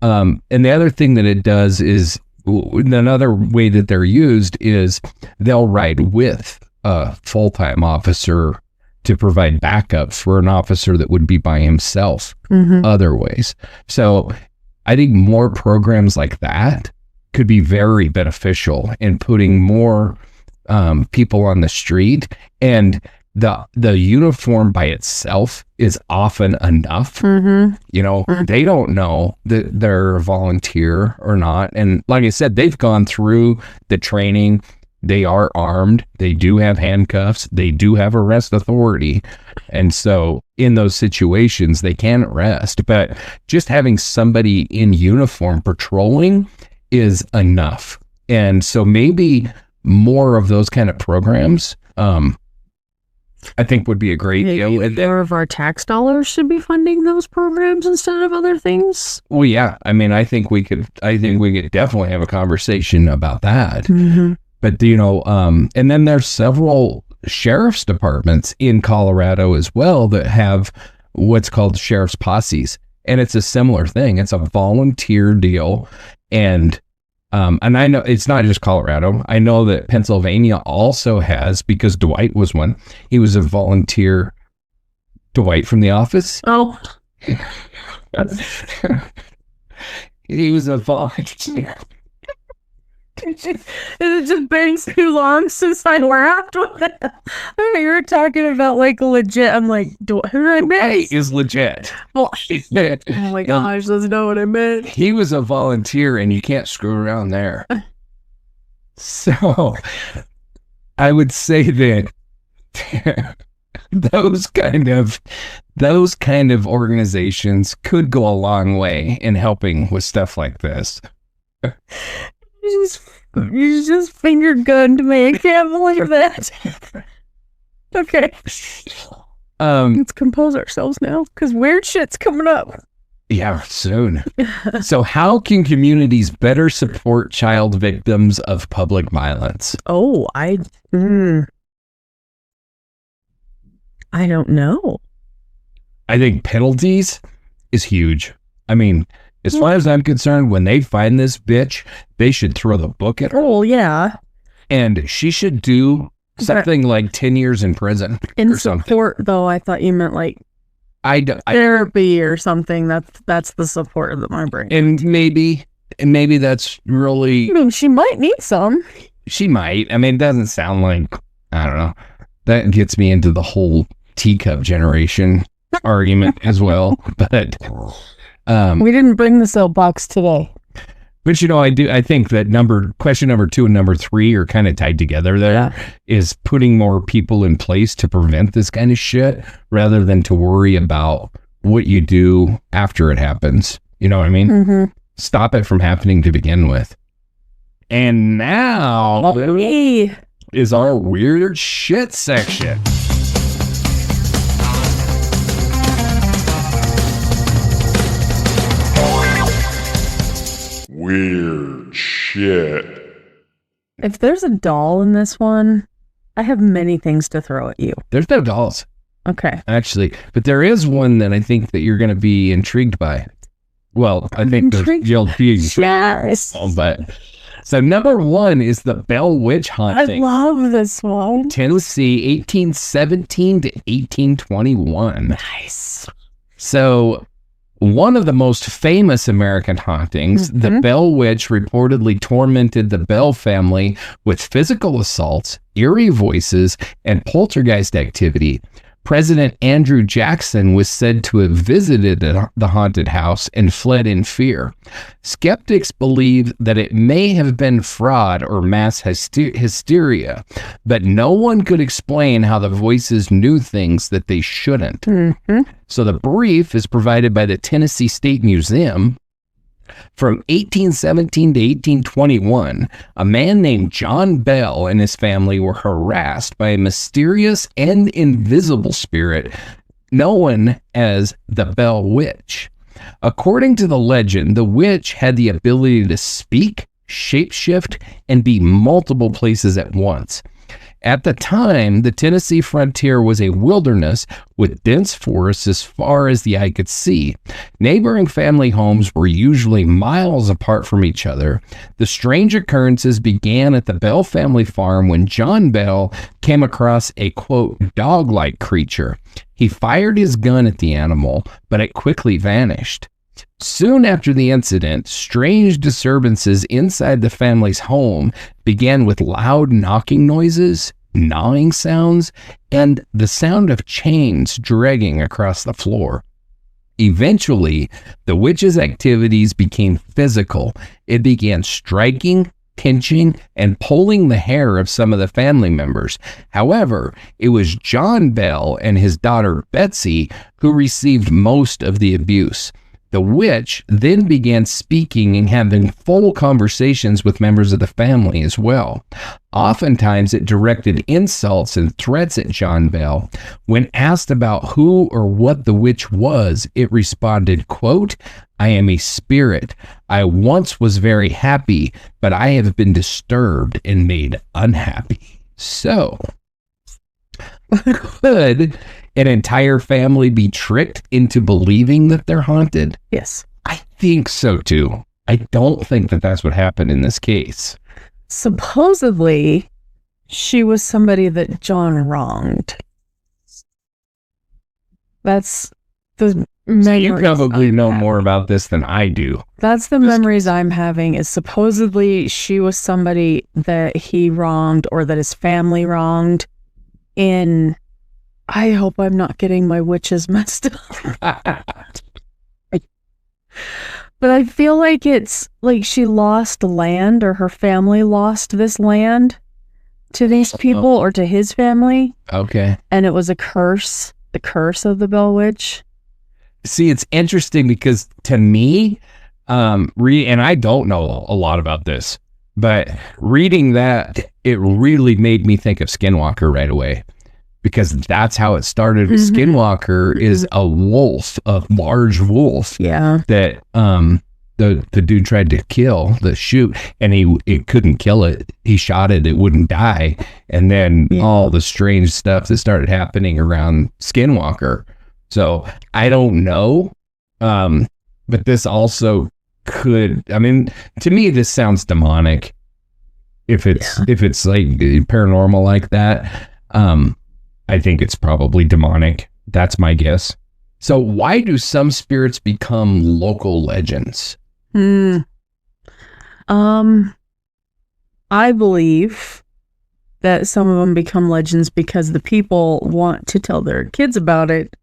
the other thing that it does is, another way that they're used is they'll ride with a full-time officer to provide backup for an officer that would be by himself other ways. So I think more programs like that could be very beneficial in putting more people on the street, and the uniform by itself is often enough. They don't know that they're a volunteer or not. And like I said, they've gone through the training. They are armed. They do have handcuffs. They do have arrest authority. And so in those situations, they can arrest. But just having somebody in uniform patrolling is enough. And so maybe more of those kind of programs, I think would be a great deal. And more of our tax dollars should be funding those programs instead of other things. Well, yeah. I mean, I think we could definitely have a conversation about that. But, and then there's several sheriff's departments in Colorado as well that have what's called sheriff's posses. And it's a similar thing. It's a volunteer deal. And I know it's not just Colorado. I know that Pennsylvania also has, because Dwight was one. He was a volunteer. Dwight from The Office. Oh. He was a volunteer. It just been too long since I laughed with it. You were talking about like legit. I'm like, who did I miss? Hey, is legit. Well, oh my gosh, that's not what I meant. He was a volunteer, and you can't screw around there. So I would say that those kind of organizations could go a long way in helping with stuff like this. You just finger gunned me. I can't believe that. Okay. Let's compose ourselves now, because weird shit's coming up. Yeah, soon. So how can communities better support child victims of public violence? Oh, I don't know. I think penalties is huge. I mean, as far as I'm concerned, when they find this bitch, they should throw the book at her. Oh, yeah. And she should do something like 10 years in prison in or something. Support, though, I thought you meant like therapy or something. That's the support of my brain. And maybe that's really... I mean, she might need some. She might. I mean, it doesn't sound like... I don't know. That gets me into the whole teacup generation argument as well. But... we didn't bring the soapbox today. But, I think that question number 2 and number 3 are kind of tied together there, is putting more people in place to prevent this kind of shit rather than to worry about what you do after it happens. You know what I mean? Mm-hmm. Stop it from happening to begin with. And now is our weird shit section. Weird shit. If there's a doll in this one, I have many things to throw at you. There's no dolls. Okay. Actually, but there is one that I think that you're going to be intrigued by. Well, I think you'll be yes. But so number 1 is the Bell Witch Haunting. I love this one. Tennessee, 1817 to 1821. Nice. So one of the most famous American hauntings, the Bell Witch reportedly tormented the Bell family with physical assaults, eerie voices, and poltergeist activity. President Andrew Jackson was said to have visited the haunted house and fled in fear. Skeptics believe that it may have been fraud or mass hysteria, but no one could explain how the voices knew things that they shouldn't. So the brief is provided by the Tennessee State Museum. From 1817 to 1821, a man named John Bell and his family were harassed by a mysterious and invisible spirit known as the Bell Witch. According to the legend, the witch had the ability to speak, shapeshift, and be multiple places at once. At the time, the Tennessee frontier was a wilderness with dense forests as far as the eye could see. Neighboring family homes were usually miles apart from each other. The strange occurrences began at the Bell family farm when John Bell came across a, quote, dog-like creature. He fired his gun at the animal, but it quickly vanished. Soon after the incident, strange disturbances inside the family's home began with loud knocking noises, gnawing sounds, and the sound of chains dragging across the floor. Eventually, the witch's activities became physical. It began striking, pinching, and pulling the hair of some of the family members. However, it was John Bell and his daughter Betsy who received most of the abuse. The witch then began speaking and having full conversations with members of the family as well. Oftentimes, it directed insults and threats at John Bell. When asked about who or what the witch was, it responded, quote, "I am a spirit. I once was very happy, but I have been disturbed and made unhappy." So, could an entire family be tricked into believing that they're haunted? Yes. I think so too. I don't think that that's what happened in this case. Supposedly, she was somebody that John wronged. That's the memories. You probably know more about this than I do. That's the memories I'm having, is supposedly she was somebody that he wronged or that his family wronged. I hope I'm not getting my witches messed up. But I feel like it's like she lost land, or her family lost this land to these people or to his family. Okay. And it was a curse, the curse of the Bell Witch. See, it's interesting because to me, and I don't know a lot about this, but reading that, it really made me think of Skinwalker right away. Because that's how it started. Skinwalker is a wolf, a large wolf. Yeah. That the dude tried to shoot, and he couldn't kill it. He shot it, it wouldn't die. And then all the strange stuff that started happening around Skinwalker. So I don't know. But this also could, I mean, to me, this sounds demonic. If it's like paranormal like that. I think it's probably demonic. That's my guess. So why do some spirits become local legends? I believe that some of them become legends because the people want to tell their kids about it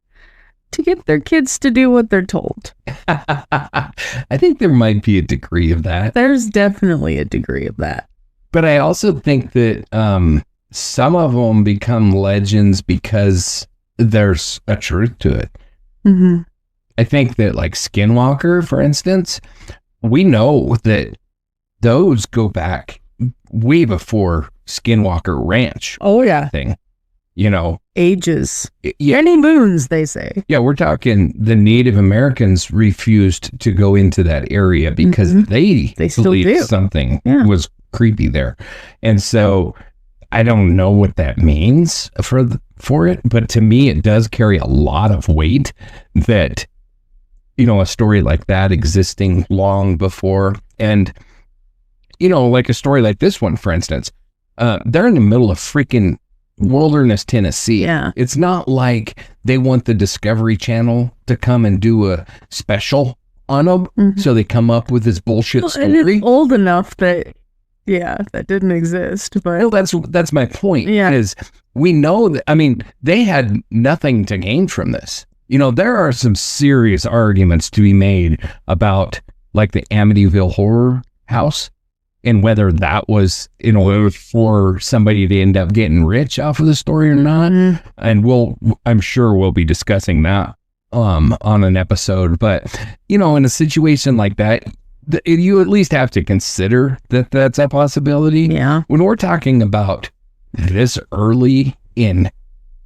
to get their kids to do what they're told. I think there might be a degree of that. There's definitely a degree of that. But I also think that some of them become legends because there's a truth to it. I think that like Skinwalker, for instance, we know that those go back way before Skinwalker Ranch. Oh, yeah. Thing. You know. Ages. Yeah. Many moons, they say. Yeah, we're talking the Native Americans refused to go into that area because they still believed do. something was creepy there. And so I don't know what that means for it, but to me, it does carry a lot of weight that, you know, a story like that existing long before. And, you know, like a story like this one, for instance, they're in the middle of freaking wilderness Tennessee. Yeah. It's not like they want the Discovery Channel to come and do a special on them. So they come up with this bullshit story. And it's old enough that that didn't exist, but well, that's my point. Yeah. Is we know that, I mean, they had nothing to gain from this. You know, there are some serious arguments to be made about like the Amityville Horror House and whether that was, you know, for somebody to end up getting rich off of the story or not. And I'm sure we'll be discussing that on an episode. But, you know, in a situation like that, you at least have to consider that that's a possibility. Yeah. When we're talking about this early in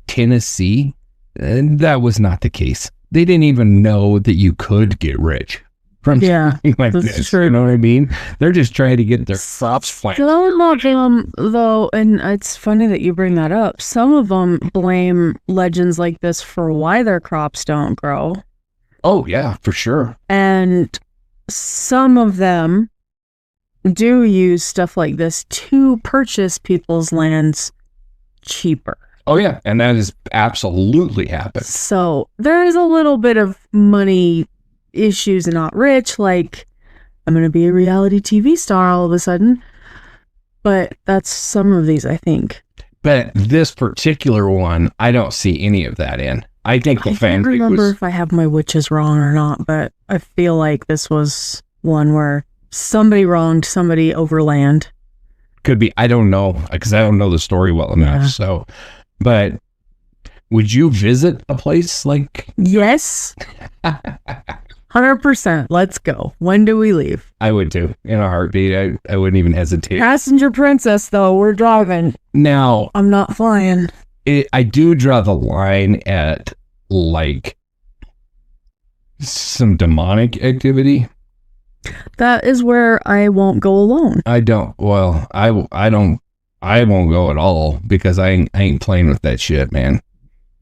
Tennessee, that was not the case. They didn't even know that you could get rich from something like this. True. You know what I mean? They're just trying to get their crops planted. Some of them, though, and it's funny that you bring that up, some of them blame legends like this for why their crops don't grow. Oh, yeah, for sure. And some of them do use stuff like this to purchase people's lands cheaper. Oh, yeah. And that has absolutely happened. So there is a little bit of money issues and not rich. Like, I'm going to be a reality TV star all of a sudden. But that's some of these, I think. But this particular one, I don't see any of that in. I think the fan. I can't remember if I have my witches wrong or not, but I feel like this was one where somebody wronged somebody over land. Could be. I don't know, because I don't know the story well enough. So, but would you visit a place like? Yes. 100%. Let's go. When do we leave? I would too, in a heartbeat. I wouldn't even hesitate. Passenger princess, though. We're driving. Now, I'm not flying. I do draw the line at like some demonic activity. That is where I won't go alone. I don't. Well, I won't go at all because I ain't playing with that shit, man.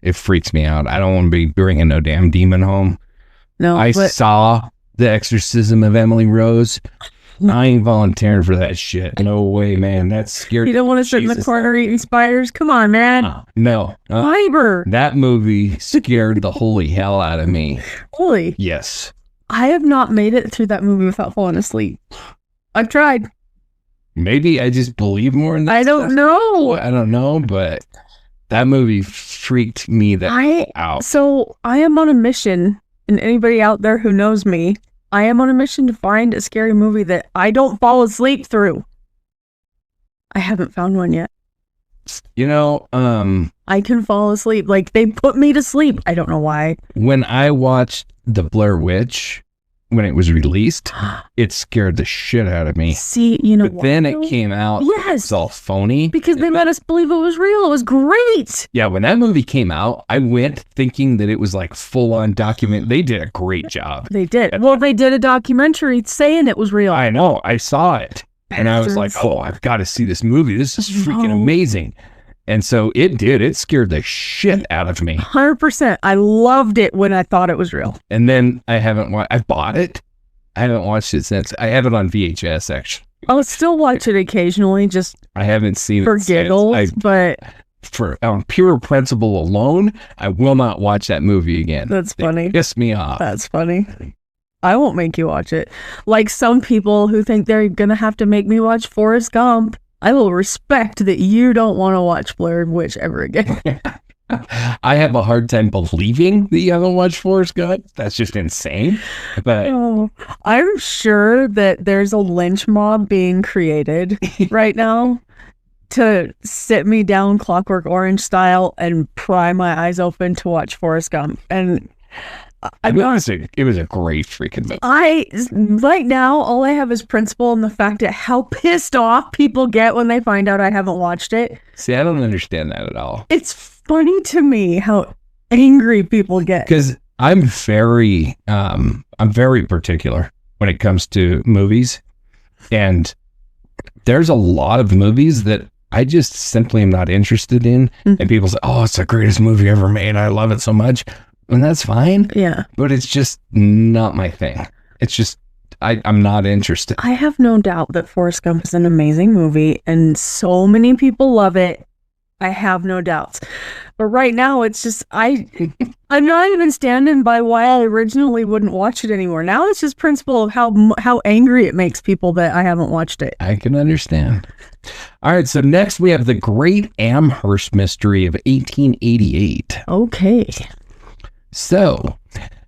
It freaks me out. I don't want to be bringing no damn demon home. No, I saw The Exorcism of Emily Rose. I ain't volunteering for that shit. No way, man. That's scary. You don't want to sit in the corner eating spiders? Come on, man. No. Fiber. That movie scared the holy hell out of me. Really? Yes. I have not made it through that movie without falling asleep. I've tried. Maybe I just believe more in that I don't know. I don't know, but that movie freaked me out. So I am on a mission, and anybody out there who knows me I am on a mission to find a scary movie that I don't fall asleep through. I haven't found one yet. I can fall asleep. Like, they put me to sleep. I don't know why. When I watched The Blair Witch, when it was released, it scared the shit out of me. See, but then it came out. Yes. It's all phony. Because they let us believe it was real. It was great. Yeah, when that movie came out, I went thinking that it was like full-on document. They did a great job. They did. Well, they did a documentary saying it was real. I know. I saw it. And I was like, oh, I've got to see this movie. This is freaking amazing. And so it did. It scared the shit out of me. 100%. I loved it when I thought it was real. And then I bought it. I haven't watched it since. I have it on VHS, actually. I'll still watch it occasionally, just I haven't seen for it giggles, but on pure principle alone, I will not watch that movie again. That's funny. Piss me off. That's funny. I won't make you watch it. Like some people who think they're going to have to make me watch Forrest Gump. I will respect that you don't want to watch Blair Witch ever again. I have a hard time believing that you haven't watched Forrest Gump. That's just insane. But I'm sure that there's a lynch mob being created right now to sit me down Clockwork Orange style and pry my eyes open to watch Forrest Gump. And I'll be honest, it was a great freaking movie. Right now, all I have is principle and the fact that how pissed off people get when they find out I haven't watched it. See, I don't understand that at all. It's funny to me how angry people get. Because I'm very particular when it comes to movies. And there's a lot of movies that I just simply am not interested in. Mm-hmm. And people say, oh, it's the greatest movie ever made. I love it so much. And that's fine. Yeah. But it's just not my thing. It's just, I'm not interested. I have no doubt that Forrest Gump is an amazing movie and so many people love it. I have no doubts. But right now, it's just, I'm not even standing by why I originally wouldn't watch it anymore. Now it's just principle of how angry it makes people that I haven't watched it. I can understand. All right, so next we have the Great Amherst Mystery of 1888. Okay. So,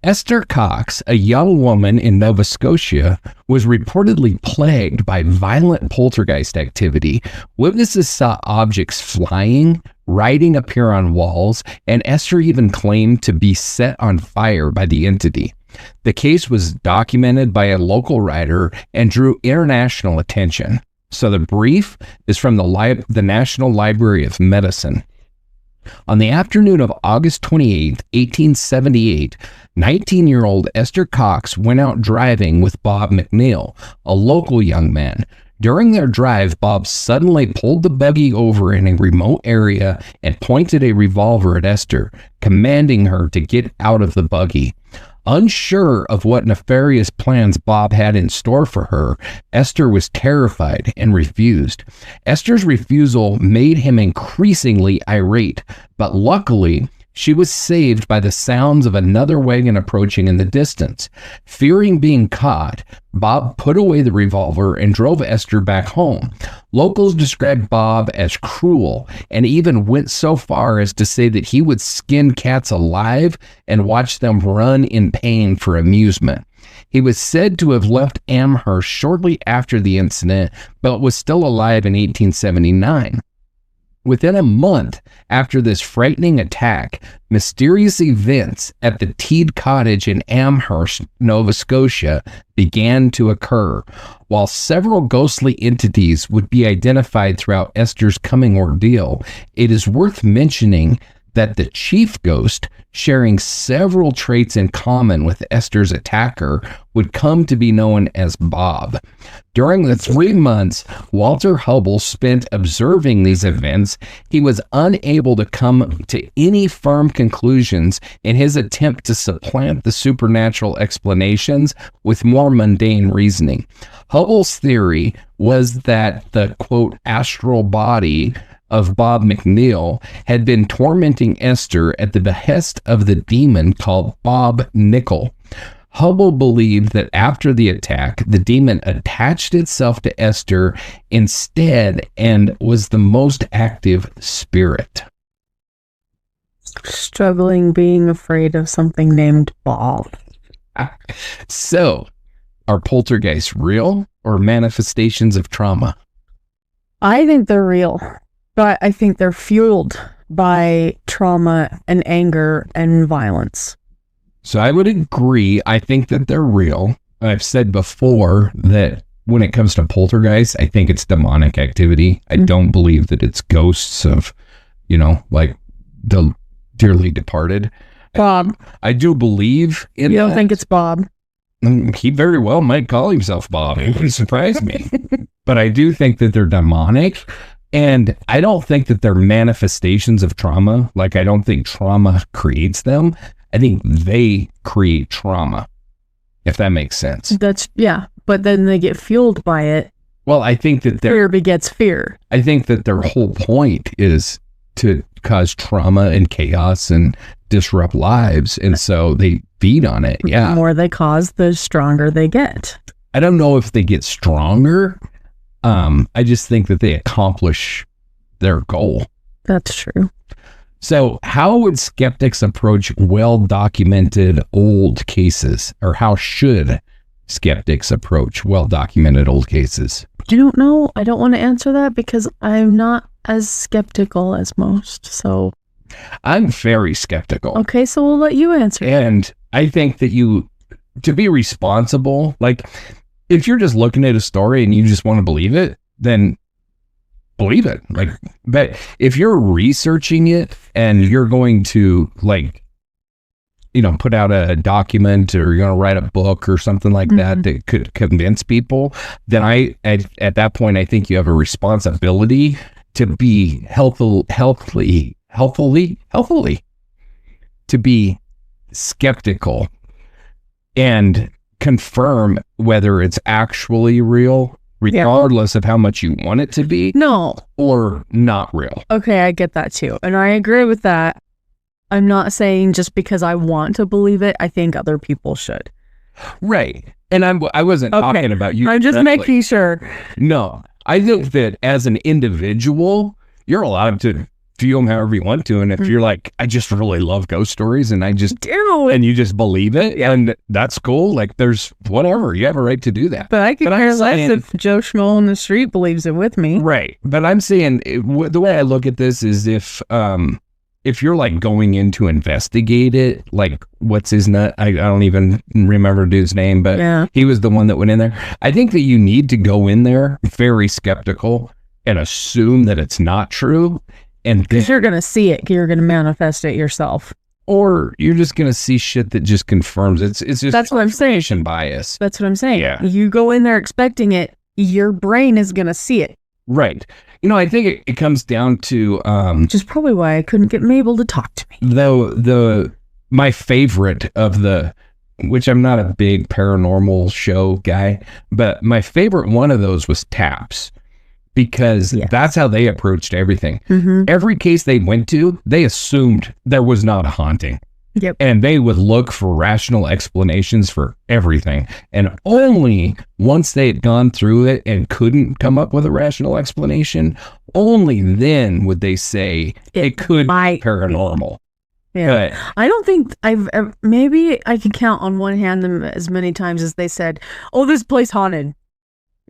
Esther Cox, a young woman in Nova Scotia, was reportedly plagued by violent poltergeist activity. Witnesses saw objects flying, writing appear on walls, and Esther even claimed to be set on fire by the entity. The case was documented by a local writer and drew international attention. So the brief is from the National Library of Medicine. On the afternoon of August 28, 1878, 19-year-old Esther Cox went out driving with Bob McNeil, a local young man. During their drive, Bob suddenly pulled the buggy over in a remote area and pointed a revolver at Esther, commanding her to get out of the buggy. Unsure of what nefarious plans Bob had in store for her, Esther was terrified and refused. Esther's refusal made him increasingly irate, but luckily, she was saved by the sounds of another wagon approaching in the distance. Fearing being caught, Bob put away the revolver and drove Esther back home. Locals described Bob as cruel and even went so far as to say that he would skin cats alive and watch them run in pain for amusement. He was said to have left Amherst shortly after the incident, but was still alive in 1879. Within a month after this frightening attack, mysterious events at the Teed Cottage in Amherst, Nova Scotia, began to occur. While several ghostly entities would be identified throughout Esther's coming ordeal, it is worth mentioning that the chief ghost, sharing several traits in common with Esther's attacker, would come to be known as Bob. During the 3 months Walter Hubble spent observing these events, he was unable to come to any firm conclusions in his attempt to supplant the supernatural explanations with more mundane reasoning. Hubble's theory was that the, quote, astral body of Bob McNeil had been tormenting Esther at the behest of the demon called Bob Nickel. Hubble believed that after the attack, the demon attached itself to Esther instead and was the most active spirit. Struggling being afraid of something named Bob. So, Are poltergeists real or manifestations of trauma? I think they're real, but I think they're fueled by trauma and anger and violence. So I would agree. I think that they're real. I've said before that when it comes to poltergeist, I think it's demonic activity. I don't believe that it's ghosts of, like the dearly departed. Bob. I do believe in You don't that. think it's Bob? He very well might call himself Bob. It would surprise me. But I do think that they're demonic. And I don't think that they're manifestations of trauma. Like, I don't think trauma creates them. I think they create trauma, if that makes sense. But then they get fueled by it. Well, I think that Fear begets fear. I think that their whole point is to cause trauma and chaos and disrupt lives. And so they feed on it. Yeah. The more they cause, the stronger they get. I don't know if they get stronger. I just think that they accomplish their goal. That's true. So how would skeptics approach well-documented old cases? Or how should skeptics approach well-documented old cases? I don't know. I don't want to answer that because I'm not as skeptical as most. So I'm very skeptical. okay, so we'll let you answer. And I think that to be responsible, like if you're just looking at a story and you just want to believe it, then believe it. Like, but if you're researching it and you're going to put out a document or you're going to write a book or something like that could convince people, then at that point, I think you have a responsibility to be healthily to be skeptical and confirm whether it's actually real, regardless of how much you want it to be. No. Or not real. Okay, I get that too. And I agree with that. I'm not saying just because I want to believe it, I think other people should. Right. And I wasn't talking about you. I'm just making sure. No. I think that as an individual, you're allowed to feel them however you want to. And if you're like, I just really love ghost stories and I just do, and you just believe it, and that's cool. Like, there's whatever. You have a right to do that. But I could care less if Joe Schmo on the street believes it with me. Right. But I'm saying the way I look at this is if you're like going in to investigate it, like what's his nut? I don't even remember the dude's name, but he was the one that went in there. I think that you need to go in there very skeptical and assume that it's not true. And because you're going to see it, you're going to manifest it yourself. Or you're just going to see shit that just confirms it's just that's what I'm saying. Bias. That's what I'm saying. Yeah. You go in there expecting it, your brain is going to see it. Right. I think it comes down to which is probably why I couldn't get Mabel to talk to me. Though my favorite of which I'm not a big paranormal show guy, but my favorite one of those was Taps. Because that's how they approached everything. Every case they went to, they assumed there was not a haunting. Yep. And they would look for rational explanations for everything. And only once they had gone through it and couldn't come up with a rational explanation, only then would they say it could be paranormal. Yeah. I don't think maybe I can count on one hand them as many times as they said, oh, this place haunted.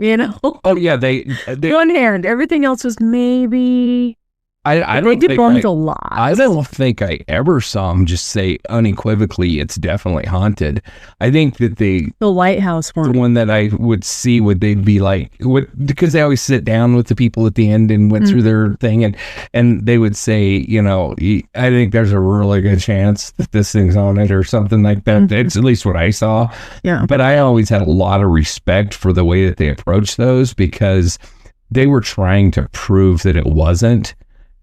Oh yeah, they one hand. Everything else was maybe. I they debunked a lot. I don't think I ever saw them just say unequivocally it's definitely haunted. I think that the lighthouse one, the one that I would see, they'd be like, because they always sit down with the people at the end and went through their thing, and they would say, I think there's a really good chance that this thing's haunted or something like that. It's at least what I saw. Yeah. But I always had a lot of respect for the way that they approached those because they were trying to prove that it wasn't.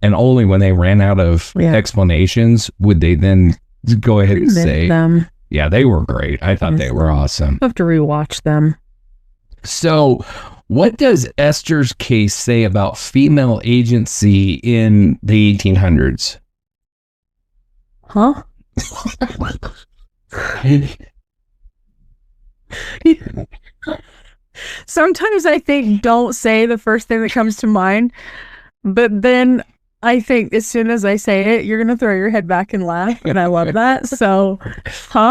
And only when they ran out of explanations would they then go ahead and say them. Yeah, they were great. I thought they were awesome. I have to rewatch them. So what does Esther's case say about female agency in the 1800s? Huh? Sometimes I think don't say the first thing that comes to mind, but then I think as soon as I say it, you're gonna throw your head back and laugh, and I love that. So,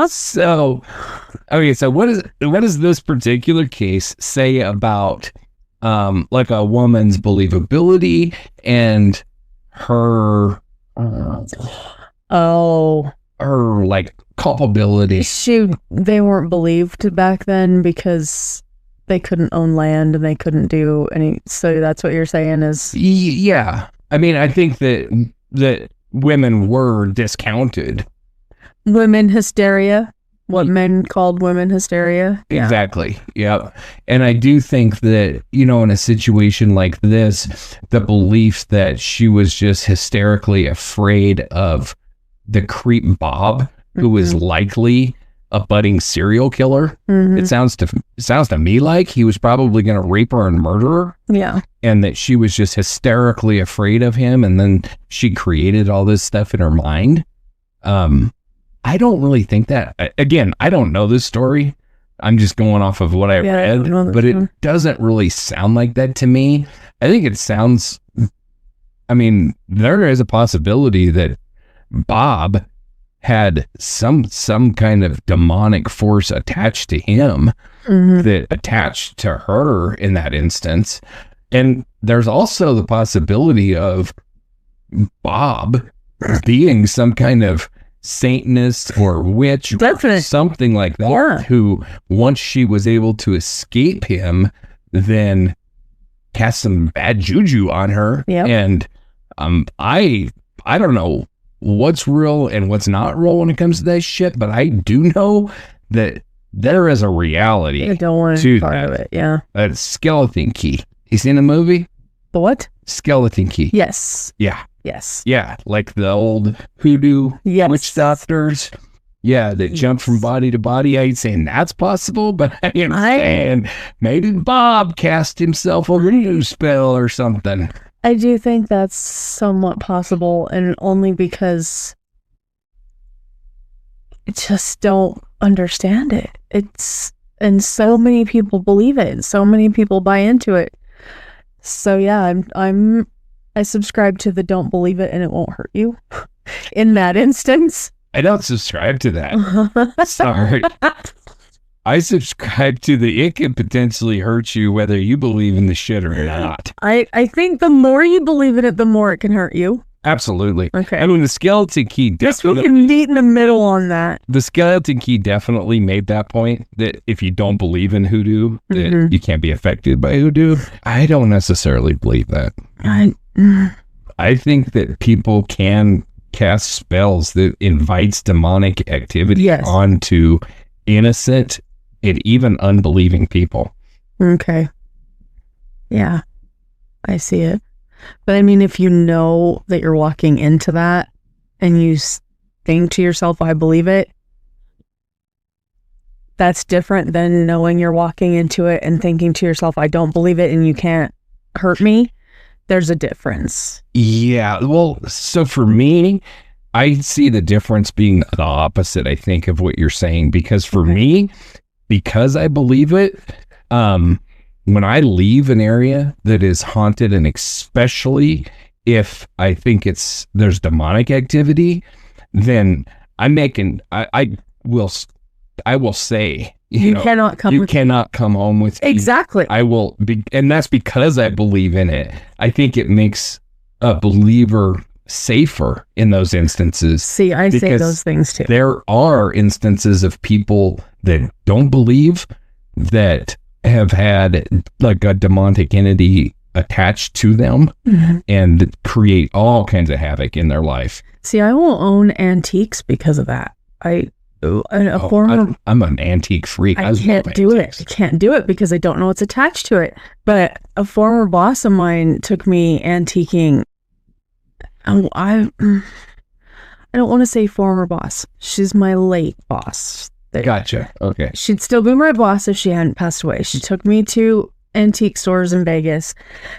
So, okay. So, what does this particular case say about, like a woman's believability and her, her like culpability? They weren't believed back then because they couldn't own land and they couldn't do any. So that's what you're saying is, Yeah. I mean, I think that women were discounted. Women hysteria, what men called women hysteria. Exactly. Yeah. And I do think that, in a situation like this, the belief that she was just hysterically afraid of the creep Bob, who was likely a budding serial killer. It sounds to me like he was probably going to rape her and murder her. Yeah. And that she was just hysterically afraid of him, and then she created all this stuff in her mind. I don't really think that. Again, I don't know this story. I'm just going off of what I read, but it doesn't really sound like that to me. I think it sounds, I mean, there is a possibility that Bob had some kind of demonic force attached to him that attached to her in that instance. And there's also the possibility of Bob being some kind of Satanist or witch or something like that, who, once she was able to escape him, then cast some bad juju on her. And I don't know what's real and what's not real when it comes to that shit, but I do know that there is a reality. I don't want to part of it. Yeah. That skeleton key. You seen the movie? The what? Skeleton key. Yes. Yeah. Yes. Yeah. Like the old hoodoo witch doctors. Yeah. That jump from body to body. I ain't saying that's possible, but I am saying maybe Bob cast himself a voodoo spell or something. I do think that's somewhat possible, and only because I just don't understand it. And so many people believe it, and so many people buy into it. So yeah, I subscribe to the don't believe it and it won't hurt you in that instance. I don't subscribe to that. Sorry. I subscribe to the it can potentially hurt you whether you believe in the shit or not. I think the more you believe in it, the more it can hurt you. Absolutely. Okay. I mean, the skeleton key definitely... We can meet in the middle on that. The skeleton key definitely made that point, that if you don't believe in hoodoo, that you can't be affected by hoodoo. I don't necessarily believe that. I think that people can cast spells that invites demonic activity onto innocent and even unbelieving people. Okay. Yeah, I see it. But I mean, if you know that you're walking into that and you think to yourself, I believe it, that's different than knowing you're walking into it and thinking to yourself, I don't believe it and you can't hurt me. There's a difference. Yeah. Well, so for me, I see the difference being the opposite, I think, of what you're saying. Because for me, because I believe it, when I leave an area that is haunted, and especially if I think there's demonic activity, then I will say, you cannot come home with me. Exactly. I will be, and that's because I believe in it. I think it makes a believer safer in those instances. See, I say those things too. There are instances of people that don't believe that have had like a demonic entity attached to them and create all kinds of havoc in their life. See, I will own antiques because of that. I'm an antique freak. I can't do it. I can't do it because I don't know what's attached to it. But a former boss of mine took me antiquing. I don't want to say former boss. She's my late boss. Gotcha. Okay. She'd still be my boss if she hadn't passed away. She took me to antique stores in Vegas,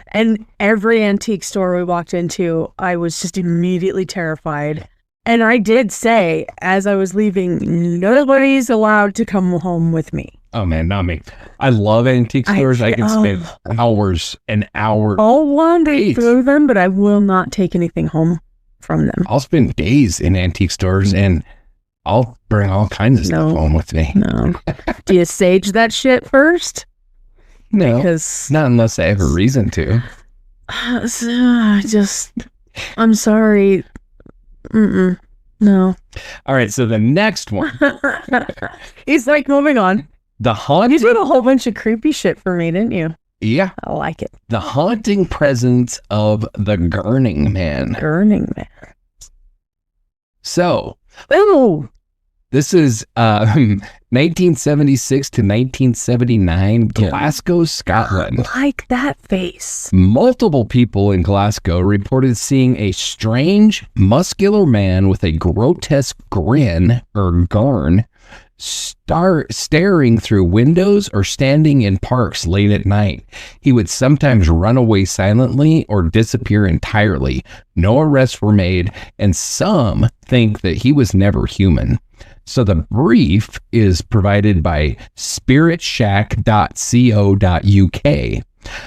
and every antique store we walked into, I was just immediately terrified. And I did say, as I was leaving, nobody's allowed to come home with me. Oh man, not me. I love antique stores. I can spend hours and hours. I'll wander through them, but I will not take anything home from them. I'll spend days in antique stores and I'll bring all kinds of stuff home with me. No. Do you sage that shit first? No, because not unless I have a reason to. I'm sorry. No. All right, so the next one. He's like, moving on. The haunting. You did a whole bunch of creepy shit for me, didn't you? Yeah. I like it. The haunting presence of the Gurning Man. Gurning Man. So. Ooh. This is 1976 to 1979, Glasgow, Scotland. I like that face. Multiple people in Glasgow reported seeing a strange, muscular man with a grotesque grin, or garn, staring through windows or standing in parks late at night. He would sometimes run away silently or disappear entirely. No arrests were made, and some think that he was never human. So the brief is provided by spiritshack.co.uk.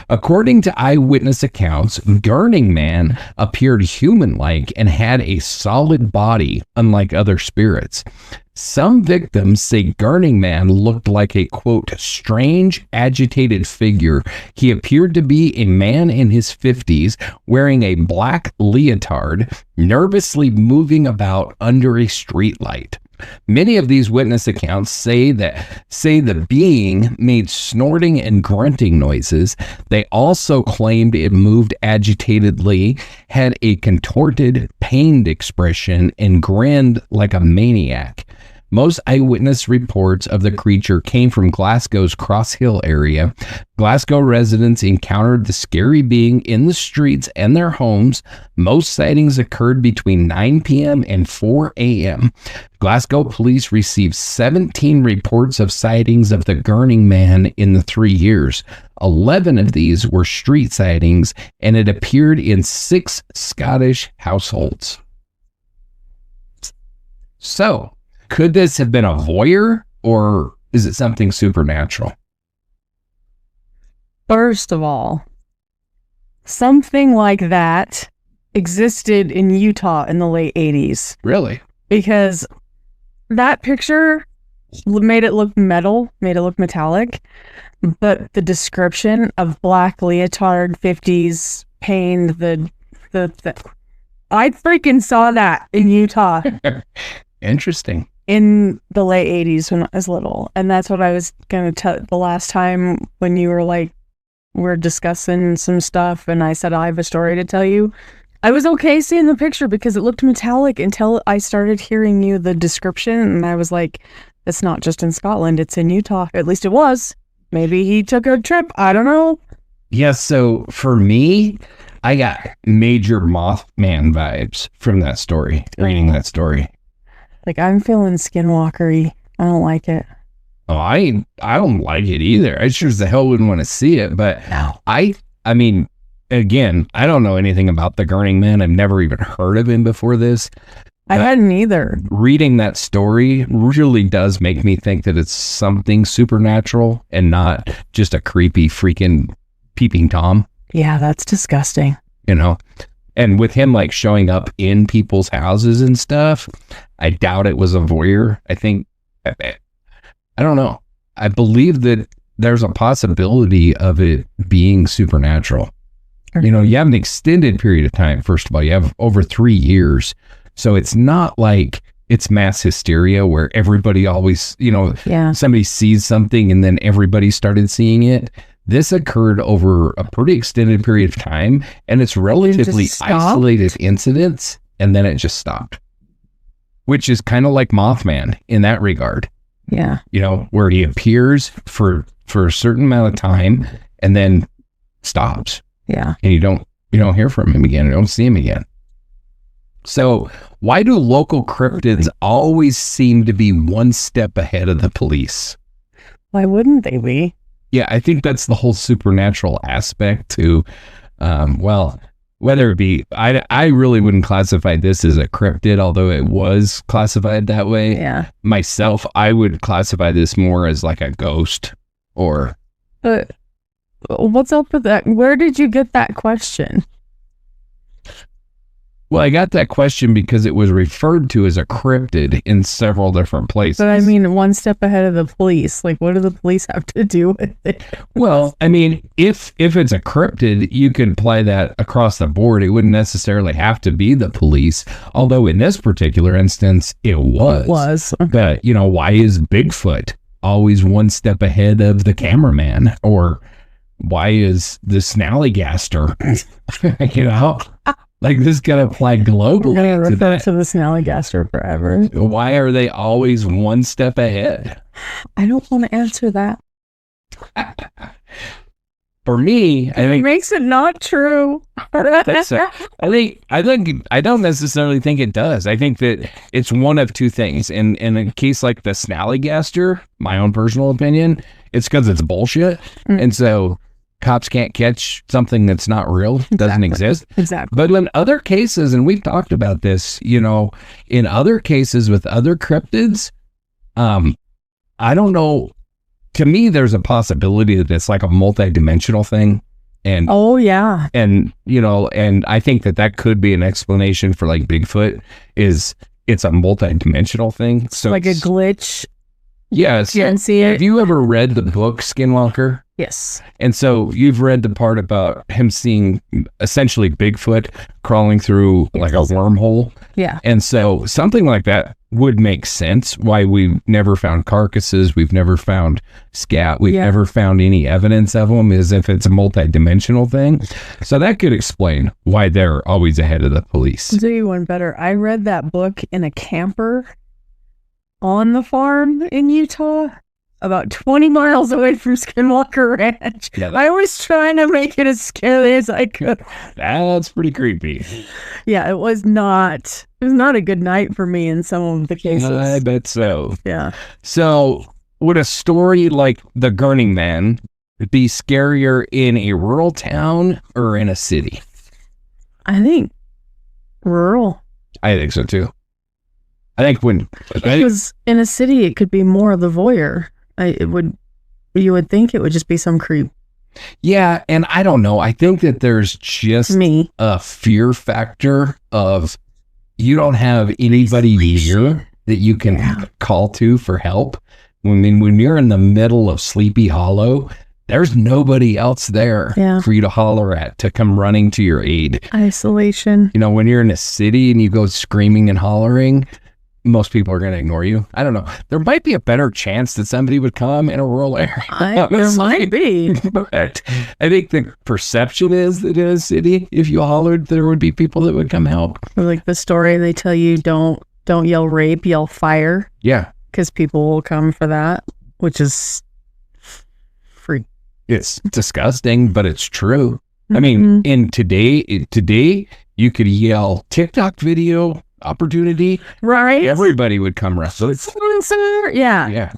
According to eyewitness accounts, Gurning Man appeared human-like and had a solid body, unlike other spirits. Some victims say Gurning Man looked like a, quote, strange, agitated figure. He appeared to be a man in his 50s, wearing a black leotard, nervously moving about under a streetlight. Many of these witness accounts say the being made snorting and grunting noises. They also claimed it moved agitatedly, had a contorted, pained expression, and grinned like a maniac. Most eyewitness reports of the creature came from Glasgow's Cross Hill area. Glasgow residents encountered the scary being in the streets and their homes. Most sightings occurred between 9 p.m. and 4 a.m. Glasgow police received 17 reports of sightings of the Gurning Man in the 3 years. 11 of these were street sightings, and it appeared in 6 Scottish households. So, could this have been a voyeur, or is it something supernatural? First of all, something like that existed in Utah in the late 80s. Really? Because that picture made it look metallic, but the description of black leotard, 50s, pained, I freaking saw that in Utah. Interesting. In the late 80s when I was little. And that's what I was going to tell the last time when you were like, we're discussing some stuff and I said, I have a story to tell you. I was okay seeing the picture because it looked metallic until I started hearing you the description. And I was like, it's not just in Scotland, it's in Utah. At least it was. Maybe he took a trip. I don't know. Yeah, so for me, I got major Mothman vibes from that story, reading that story. Like, I'm feeling skinwalker-y. I don't like it. Oh, I don't like it either. I sure as the hell wouldn't want to see it, but no. I mean, again, I don't know anything about the Gurning Man. I've never even heard of him before this. I hadn't either. Reading that story really does make me think that it's something supernatural and not just a creepy freaking peeping Tom. Yeah, that's disgusting. You know? And with him like showing up in people's houses and stuff, I doubt it was a voyeur. I think, I don't know. I believe that there's a possibility of it being supernatural. Okay. You know, you have an extended period of time. First of all, you have over 3 years. So it's not like it's mass hysteria where everybody always, you know, somebody sees something and then everybody started seeing it. This occurred over a pretty extended period of time, and it's relatively isolated incidents, and then it just stopped. Which is kind of like Mothman in that regard. Yeah. You know, where he appears for a certain amount of time and then stops. Yeah. And you don't hear from him again. You don't see him again. So why do local cryptids always seem to be one step ahead of the police? Why wouldn't they be? Yeah, I think that's the whole supernatural aspect to, well, Whether it be, I really wouldn't classify this as a cryptid, although it was classified that way. Yeah. Myself, I would classify this more as like a ghost or. What's up with that? Where did you get that question? Well, I got that question because it was referred to as a cryptid in several different places. But I mean, one step ahead of the police. Like, what do the police have to do with it? Well, I mean, if it's a cryptid, you could apply that across the board. It wouldn't necessarily have to be the police, although in this particular instance, it was. But, why is Bigfoot always one step ahead of the cameraman? Or why is the snallygaster, Like, this got to apply globally. I'm going to refer to the snallygaster forever. Why are they always one step ahead? I don't want to answer that. For me, I think it makes it not true. I don't necessarily think it does. I think that it's one of two things. In a case like the snallygaster, my own personal opinion, it's because it's bullshit, and so cops can't catch something that's not real, doesn't exist. Exactly. But in other cases, and we've talked about this, in other cases with other cryptids, I don't know. To me, there's a possibility that it's like a multi-dimensional thing. And oh, yeah. And, and I think that could be an explanation for like Bigfoot is it's a multi-dimensional thing. So like a glitch. Yes. You didn't see it? Have you ever read the book Skinwalker? Yes. And so you've read the part about him seeing essentially Bigfoot crawling through like a wormhole. Yeah. And so something like that would make sense why we've never found carcasses. We've never found scat. We've never found any evidence of them as if it's a multi-dimensional thing. So that could explain why they're always ahead of the police. I'll tell you one better. I read that book in a camper on the farm in Utah, about 20 miles away from Skinwalker Ranch. Yeah, I was trying to make it as scary as I could. That's pretty creepy. Yeah, it was not a good night for me in some of the cases. I bet so. Yeah. So would a story like the Gurning Man be scarier in a rural town or in a city? I think rural. I think so too. Because in a city, it could be more of the voyeur. You would think it would just be some creep. Yeah, and I don't know. I think that there's just a fear factor of you don't have anybody near that you can call to for help. When you're in the middle of Sleepy Hollow, there's nobody else there for you to holler at, to come running to your aid. Isolation. When you're in a city and you go screaming and hollering, most people are going to ignore you. I don't know. There might be a better chance that somebody would come in a rural area. There might be. But I think the perception is that in a city, if you hollered, there would be people that would come help. Or like the story they tell you, don't yell rape, yell fire. Yeah. Because people will come for that, which is free. It's disgusting, but it's true. I mean, today, you could yell TikTok video opportunity, right? Everybody would come wrestle. Yeah.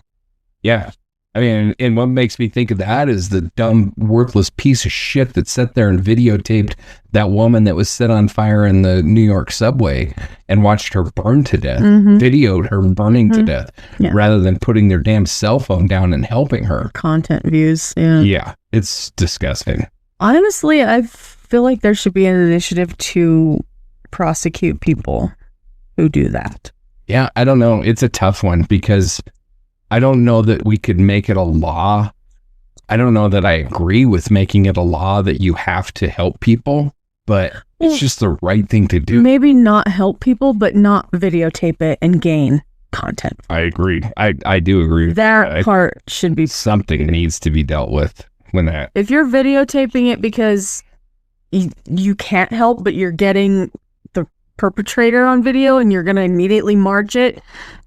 I mean, and what makes me think of that is the dumb, worthless piece of shit that sat there and videotaped that woman that was set on fire in the New York subway and watched her burn to death, videoed her burning to death, rather than putting their damn cell phone down and helping her. Content views, yeah, it's disgusting. Honestly, I feel like there should be an initiative to prosecute people who do that. Yeah, I don't know. It's a tough one because I don't know that we could make it a law. I don't know that I agree with making it a law that you have to help people, but it's just the right thing to do. Maybe not help people, but not videotape it and gain content. I agree. I do agree. That part should be... Something needs to be dealt with when that... If you're videotaping it because you can't help, but you're getting the perpetrator on video and you're going to immediately march it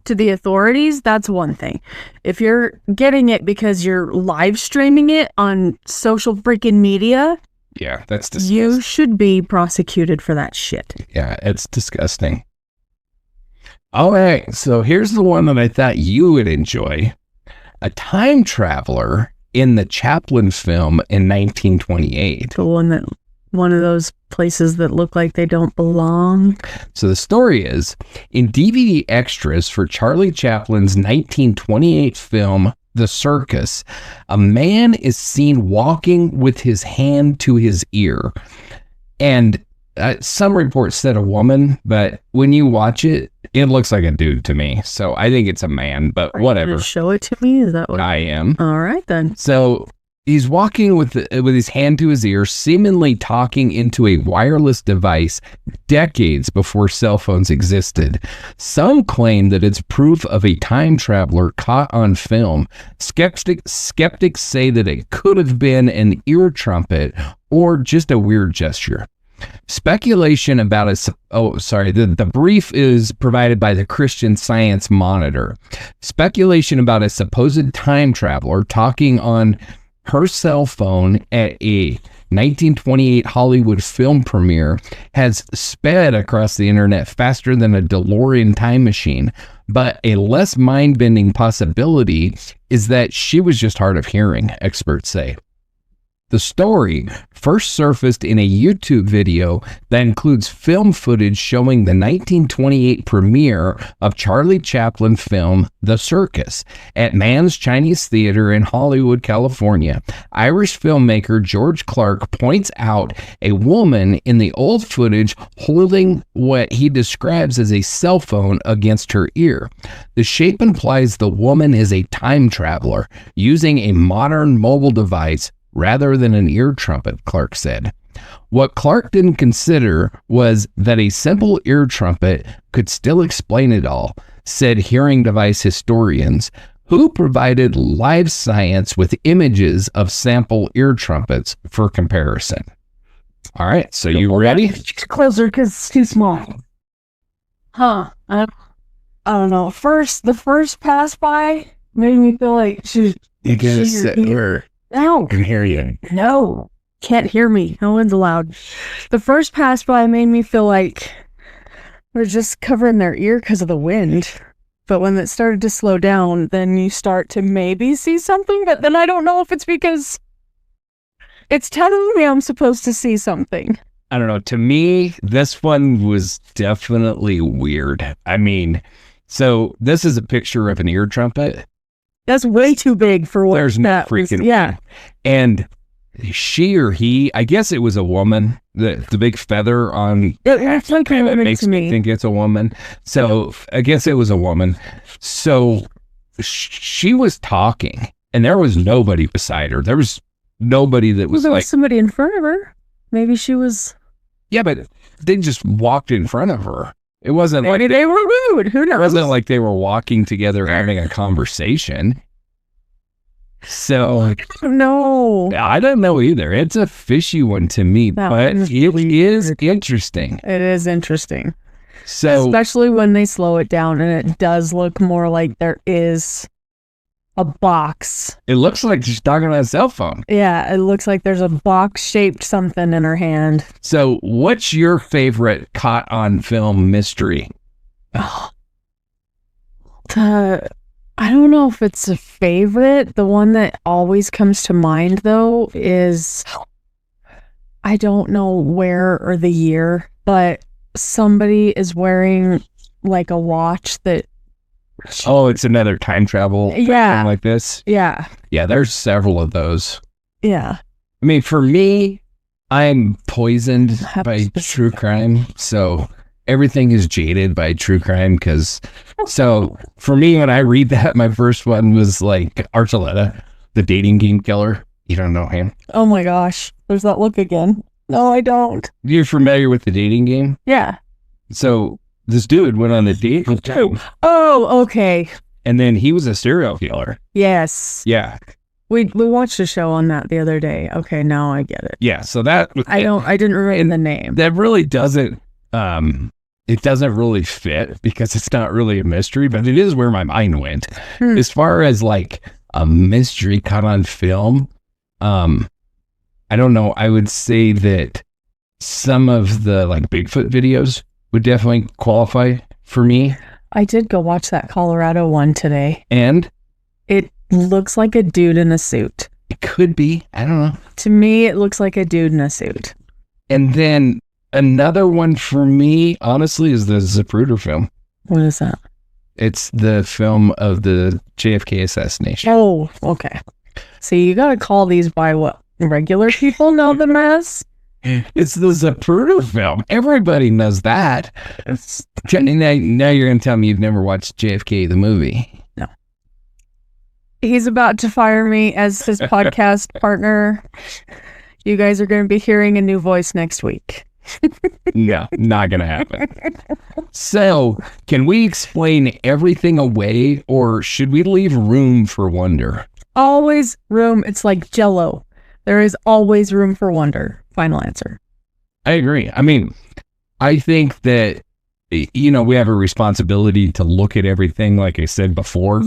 to the authorities, that's one thing. If you're getting it because you're live streaming it on social freaking media, yeah, that's disgusting. You should be prosecuted for that shit. Yeah, it's disgusting. All right, so here's the one that I thought you would enjoy. A time traveler in the Chaplin film in 1928. The one that one of those places that look like they don't belong. So the story is, in DVD extras for Charlie Chaplin's 1928 film, The Circus, a man is seen walking with his hand to his ear. And some reports said a woman, but when you watch it, it looks like a dude to me. So I think it's a man, but whatever. You gonna show it to me? Is that what I am? All right, then. So he's walking with his hand to his ear, seemingly talking into a wireless device decades before cell phones existed. Some claim that it's proof of a time traveler caught on film. Skeptics say that it could have been an ear trumpet or just a weird gesture. Speculation about the brief is provided by the Christian Science Monitor. Speculation about a supposed time traveler talking on her cell phone at a 1928 Hollywood film premiere has sped across the internet faster than a DeLorean time machine. But a less mind-bending possibility is that she was just hard of hearing, experts say. The story first surfaced in a YouTube video that includes film footage showing the 1928 premiere of Charlie Chaplin film The Circus at Mann's Chinese Theater in Hollywood, California. Irish filmmaker George Clark points out a woman in the old footage holding what he describes as a cell phone against her ear. The shape implies the woman is a time traveler using a modern mobile device rather than an ear trumpet, Clark said. What Clark didn't consider was that a simple ear trumpet could still explain it all, said hearing device historians, who provided Live Science with images of sample ear trumpets for comparison. All right, so you ready? Closer because it's too small. Huh. I don't know. The first pass by made me feel like you gotta sit where no. I can hear you. No. Can't hear me. No one's allowed. The first pass by made me feel like we're just covering their ear because of the wind. But when it started to slow down, then you start to maybe see something, but then I don't know if it's because it's telling me I'm supposed to see something. I don't know. To me, this one was definitely weird. I mean, so this is a picture of an ear trumpet. That's way too big for what there's no that freaking was. Yeah. And she or he, I guess it was a woman, the big feather on That's what kind of makes me think it's a woman. So I guess it was a woman. So she was talking and there was nobody beside her. There was nobody that was like somebody in front of her. Maybe she was. Yeah, but they just walked in front of her. It wasn't maybe like they were rude. Who knows? It wasn't like they were walking together having a conversation. So no, I don't know either. It's a fishy one to me, but it is interesting. It is interesting. So especially when they slow it down and it does look more like there is a box. It looks like she's talking on a cell phone. Yeah, it looks like there's a box-shaped something in her hand. So what's your favorite caught on film mystery? I don't know if it's a favorite. The one that always comes to mind, though, is I don't know where or the year, but somebody is wearing like a watch that. Oh, it's another time travel thing like this? Yeah. Yeah, there's several of those. Yeah. I mean, for me, I'm poisoned by true crime, so everything is jaded by true crime so for me, when I read that, my first one was like Archuleta, the dating game killer. You don't know him? Oh my gosh. There's that look again. No, I don't. You're familiar with the dating game? Yeah. So this dude went on a date with him. Oh, okay. And then he was a serial killer. Yes. Yeah. We watched a show on that the other day. Okay, now I get it. Yeah, so that I didn't write the name. That really doesn't it doesn't really fit because it's not really a mystery, but it is where my mind went. As far as like a mystery caught on film, I don't know. I would say that some of the like Bigfoot videos would definitely qualify for me. I did go watch that Colorado one today. And? It looks like a dude in a suit. It could be. I don't know. To me, it looks like a dude in a suit. And then another one for me, honestly, is the Zapruder film. What is that? It's the film of the JFK assassination. Oh, okay. See, you gotta call these by what regular people know them as. It's the Zapruder film. Everybody knows that. Now you're going to tell me you've never watched JFK, the movie. No. He's about to fire me as his podcast partner. You guys are going to be hearing a new voice next week. No, not going to happen. So, can we explain everything away, or should we leave room for wonder? Always room. It's like Jell-O. There is always room for wonder. Final answer. I agree. I mean, I think that, we have a responsibility to look at everything, like I said before,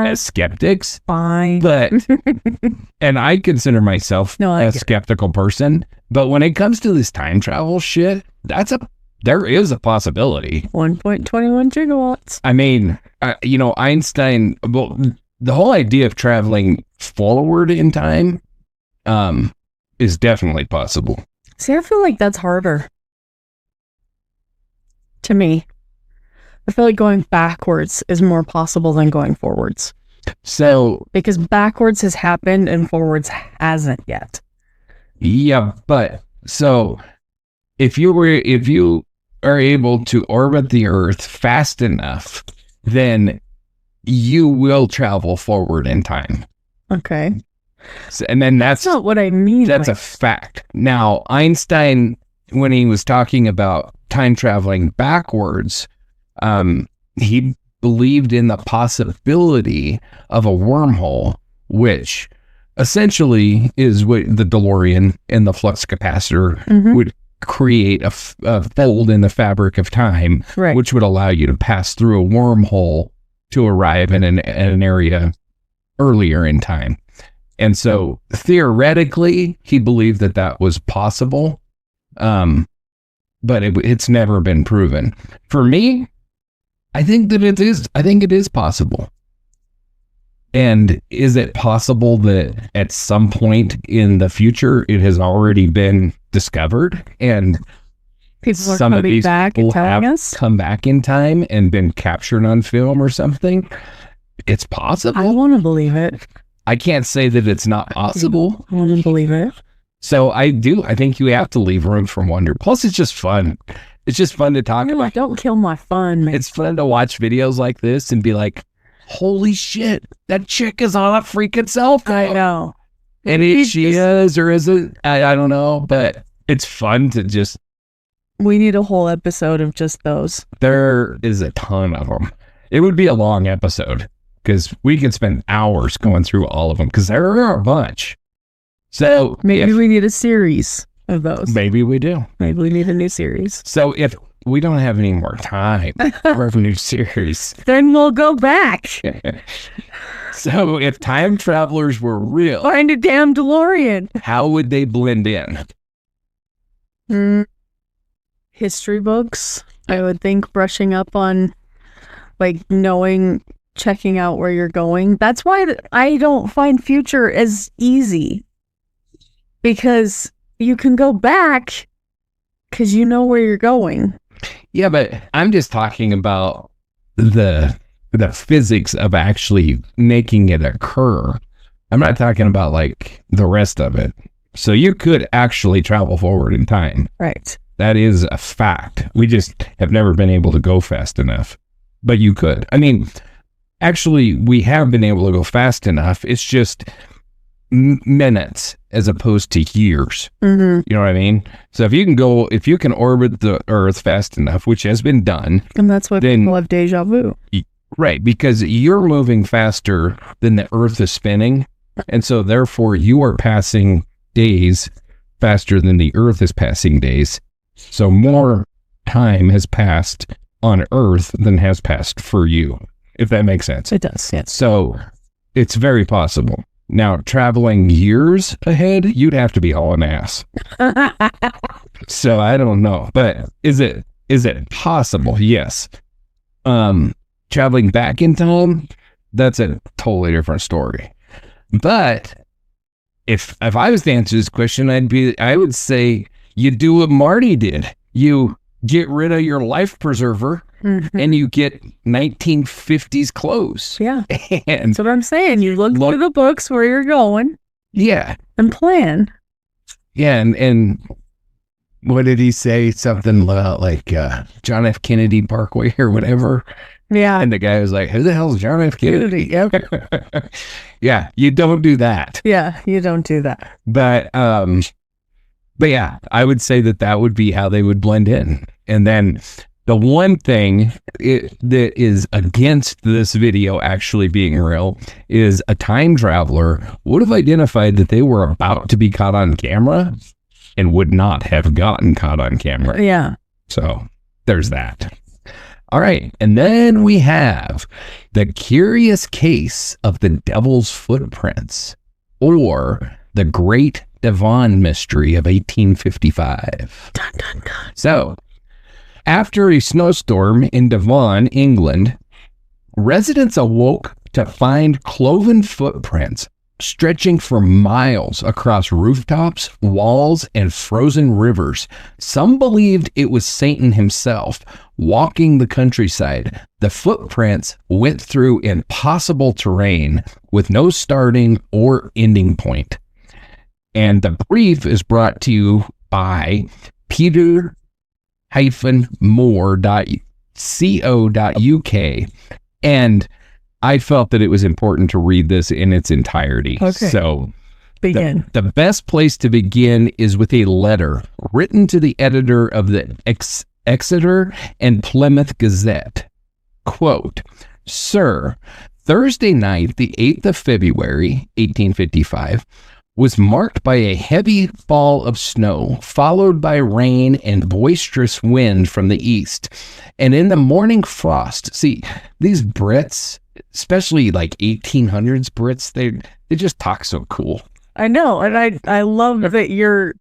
as skeptics. Fine. But, and I consider myself a skeptical person, but when it comes to this time travel shit, there is a possibility. 1.21 gigawatts. I mean, Einstein, well, the whole idea of traveling forward in time, is definitely possible. See, I feel like that's harder. To me. I feel like going backwards is more possible than going forwards. So, because backwards has happened and forwards hasn't yet. Yeah, but so if you are able to orbit the Earth fast enough, then you will travel forward in time. Okay. So, and then that's not what I mean. That's a fact. Now, Einstein, when he was talking about time traveling backwards, he believed in the possibility of a wormhole, which essentially is what the DeLorean and the flux capacitor would create a fold in the fabric of time, which would allow you to pass through a wormhole to arrive in an area earlier in time. And so theoretically, he believed that was possible, but it's never been proven. For me, I think that it is. I think it is possible. And is it possible that at some point in the future it has already been discovered and people are coming back and telling us? Come back in time and been captured on film or something? It's possible. I want to believe it. I can't say that it's not possible. I want to believe it. So I do. I think you have to leave room for wonder. Plus, it's just fun. It's just fun to talk about. Don't kill my fun, man. It's fun to watch videos like this and be like, holy shit, that chick is on a freaking cell phone. I know. And she is or isn't, I don't know, but it's fun to just... We need a whole episode of just those. There is a ton of them. It would be a long episode because we can spend hours going through all of them because there are a bunch. So maybe we need a series of those. Maybe we do. Maybe we need a new series. So if we don't have any more time for a new series, then we'll go back. So if time travelers were real, find a damn DeLorean. How would they blend in? History books. I would think brushing up on knowing, checking out where you're going. That's why I don't find future as easy. Because you can go back because you know where you're going. Yeah, but I'm just talking about the physics of actually making it occur. I'm not talking about the rest of it. So you could actually travel forward in time. Right. That is a fact. We just have never been able to go fast enough. But you could. I mean, actually, we have been able to go fast enough. It's just minutes as opposed to years. You know what I mean? So if you can orbit the Earth fast enough, which has been done. And that's why people have deja vu. Right, because you're moving faster than the Earth is spinning. And so therefore you are passing days faster than the Earth is passing days. So more time has passed on Earth than has passed for you, if that makes sense. It does, yes. So it's very possible. Now, traveling years ahead, you'd have to be hauling ass. So I don't know, but is it possible? Yes. Traveling back in time, that's a totally different story. But if I was to answer this question, I would say you do what Marty did. You get rid of your life preserver and you get 1950s clothes. Yeah. And That's what I'm saying. You look through the books where you're going. Yeah. And plan. Yeah. And what did he say? Something about like John F. Kennedy Parkway or whatever. Yeah. And the guy was like, who the hell is John F. Kennedy? Yeah. You don't do that. Yeah. You don't do that. But yeah, I would say that would be how they would blend in. And then the one thing that is against this video actually being real is a time traveler would have identified that they were about to be caught on camera and would not have gotten caught on camera. Yeah. So there's that. All right. And then we have the curious case of the devil's footprints, or the Great Amherst Mystery of 1855. Dun, dun, dun. So, after a snowstorm in Devon, England, residents awoke to find cloven footprints stretching for miles across rooftops, walls, and frozen rivers. Some believed it was Satan himself walking the countryside. The footprints went through impossible terrain with no starting or ending point. And the brief is brought to you by peter-moore.co.uk. And I felt that it was important to read this in its entirety. Okay. So begin. The best place to begin is with a letter written to the editor of the Exeter and Plymouth Gazette. Quote, Sir, Thursday night, the 8th of February, 1855, was marked by a heavy fall of snow, followed by rain and boisterous wind from the east. And in the morning frost, see, these Brits, especially like 1800s Brits, they just talk so cool. I know, and I love that you're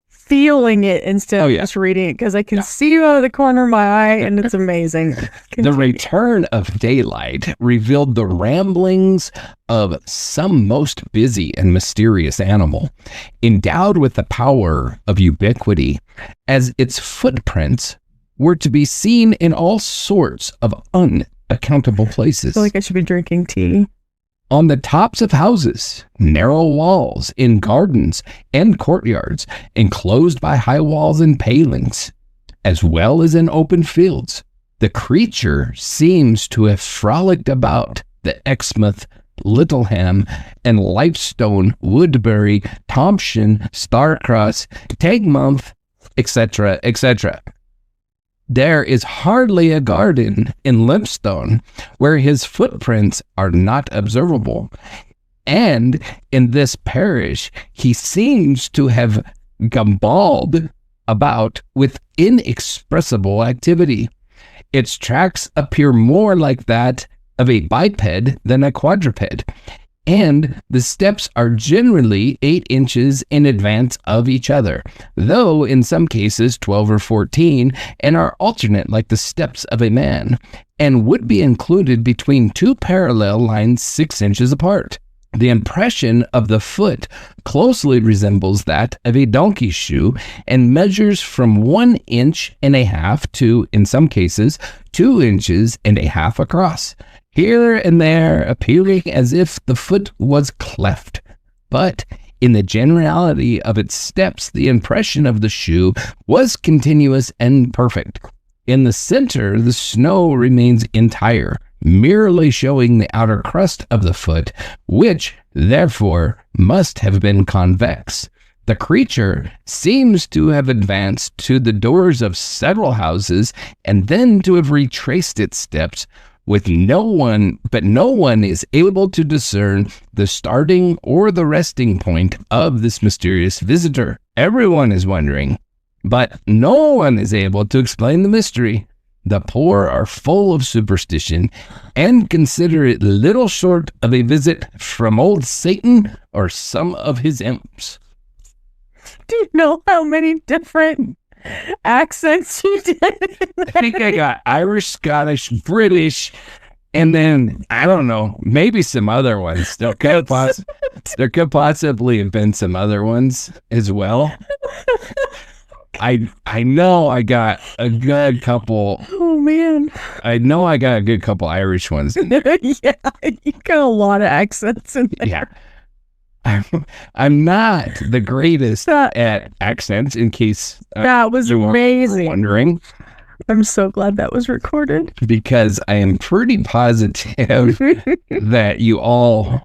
feeling it instead of just reading it, because I can see you out of the corner of my eye, and it's amazing. The return of daylight revealed the ramblings of some most busy and mysterious animal, endowed with the power of ubiquity, as its footprints were to be seen in all sorts of unaccountable places. I feel like I should be drinking tea. On the tops of houses, narrow walls, in gardens and courtyards, enclosed by high walls and palings, as well as in open fields. The creature seems to have frolicked about the Exmouth, Littleham, and Lifestone, Woodbury, Thompson, Starcross, Teignmouth, etc., etc. There is hardly a garden in Lipstone where his footprints are not observable. And in this parish, he seems to have gamballed about with inexpressible activity. Its tracks appear more like that of a biped than a quadruped, and the steps are generally 8 inches in advance of each other, though in some cases 12 or 14, and are alternate like the steps of a man, and would be included between 2 parallel lines 6 inches apart. The impression of the foot closely resembles that of a donkey's shoe and measures from 1.5 inches to, in some cases, 2.5 inches across, here and there appearing as if the foot was cleft. But in the generality of its steps, the impression of the shoe was continuous and perfect. In the center, the snow remains entire, merely showing the outer crust of the foot, which, therefore, must have been convex. The creature seems to have advanced to the doors of several houses and then to have retraced its steps, with no one is able to discern the starting or the resting point of this mysterious visitor. Everyone is wondering, but no one is able to explain the mystery. The poor are full of superstition and consider it little short of a visit from old Satan or some of his imps. Do you know how many different accents you did? I think I got Irish, Scottish, British, And then, I don't know, maybe some other ones. There could possibly have been some other ones as well. I know I got a good couple. Oh, man. I know I got a good couple Irish ones. Yeah, you got a lot of accents in there. Yeah. I'm not the greatest at accents, in case that was you were amazing. wondering. I'm so glad that was recorded. Because I am pretty positive that you all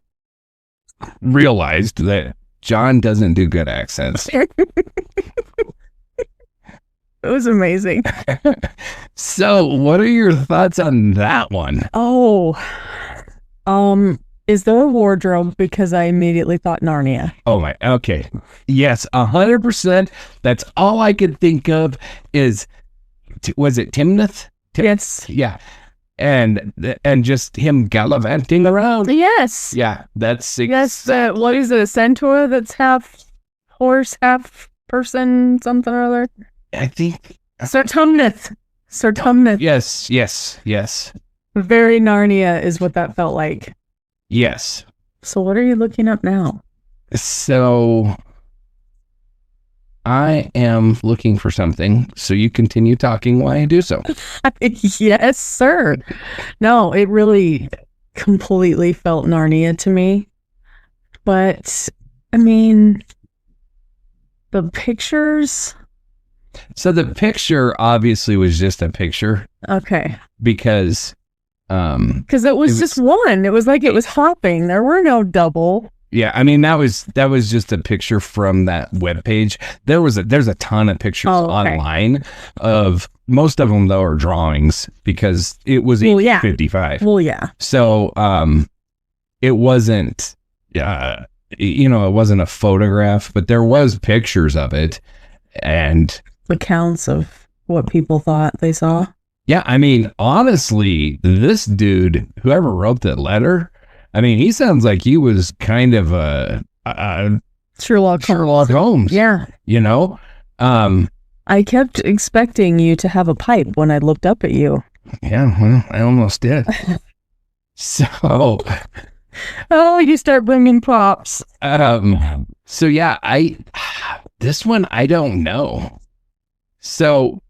realized that John doesn't do good accents. It was amazing. So, what are your thoughts on that one? Oh, is there a wardrobe? Because I immediately thought Narnia. Oh my, okay. Yes, 100%. That's all I could think of is, was it Timnath? Yes. Yeah. And just him gallivanting around. Yes. Yeah, that's... Yes, what is it, a centaur that's half horse, half person, something or other? I think... Sir Tumnith. Yes. Very Narnia is what that felt like. Yes. So what are you looking up now? So I am looking for something, so you continue talking while I do so. Yes, sir. No, it really completely felt Narnia to me. But, I mean, the pictures... So the picture obviously was just a picture. Okay. Because... it was just one. It was like it was hopping. There were no double. Yeah, I mean that was just a picture from that webpage. There's a ton of pictures online of, most of them though are drawings because it was 1855. Well, yeah. So it wasn't it wasn't a photograph, but there was pictures of it and accounts of what people thought they saw. Yeah, I mean, honestly, this dude, whoever wrote that letter, I mean, he sounds like he was kind of a Sherlock Holmes. Yeah. You know? I kept expecting you to have a pipe when I looked up at you. Yeah, well, I almost did. So... Oh, you start bringing props. So, yeah, this one, I don't know. So...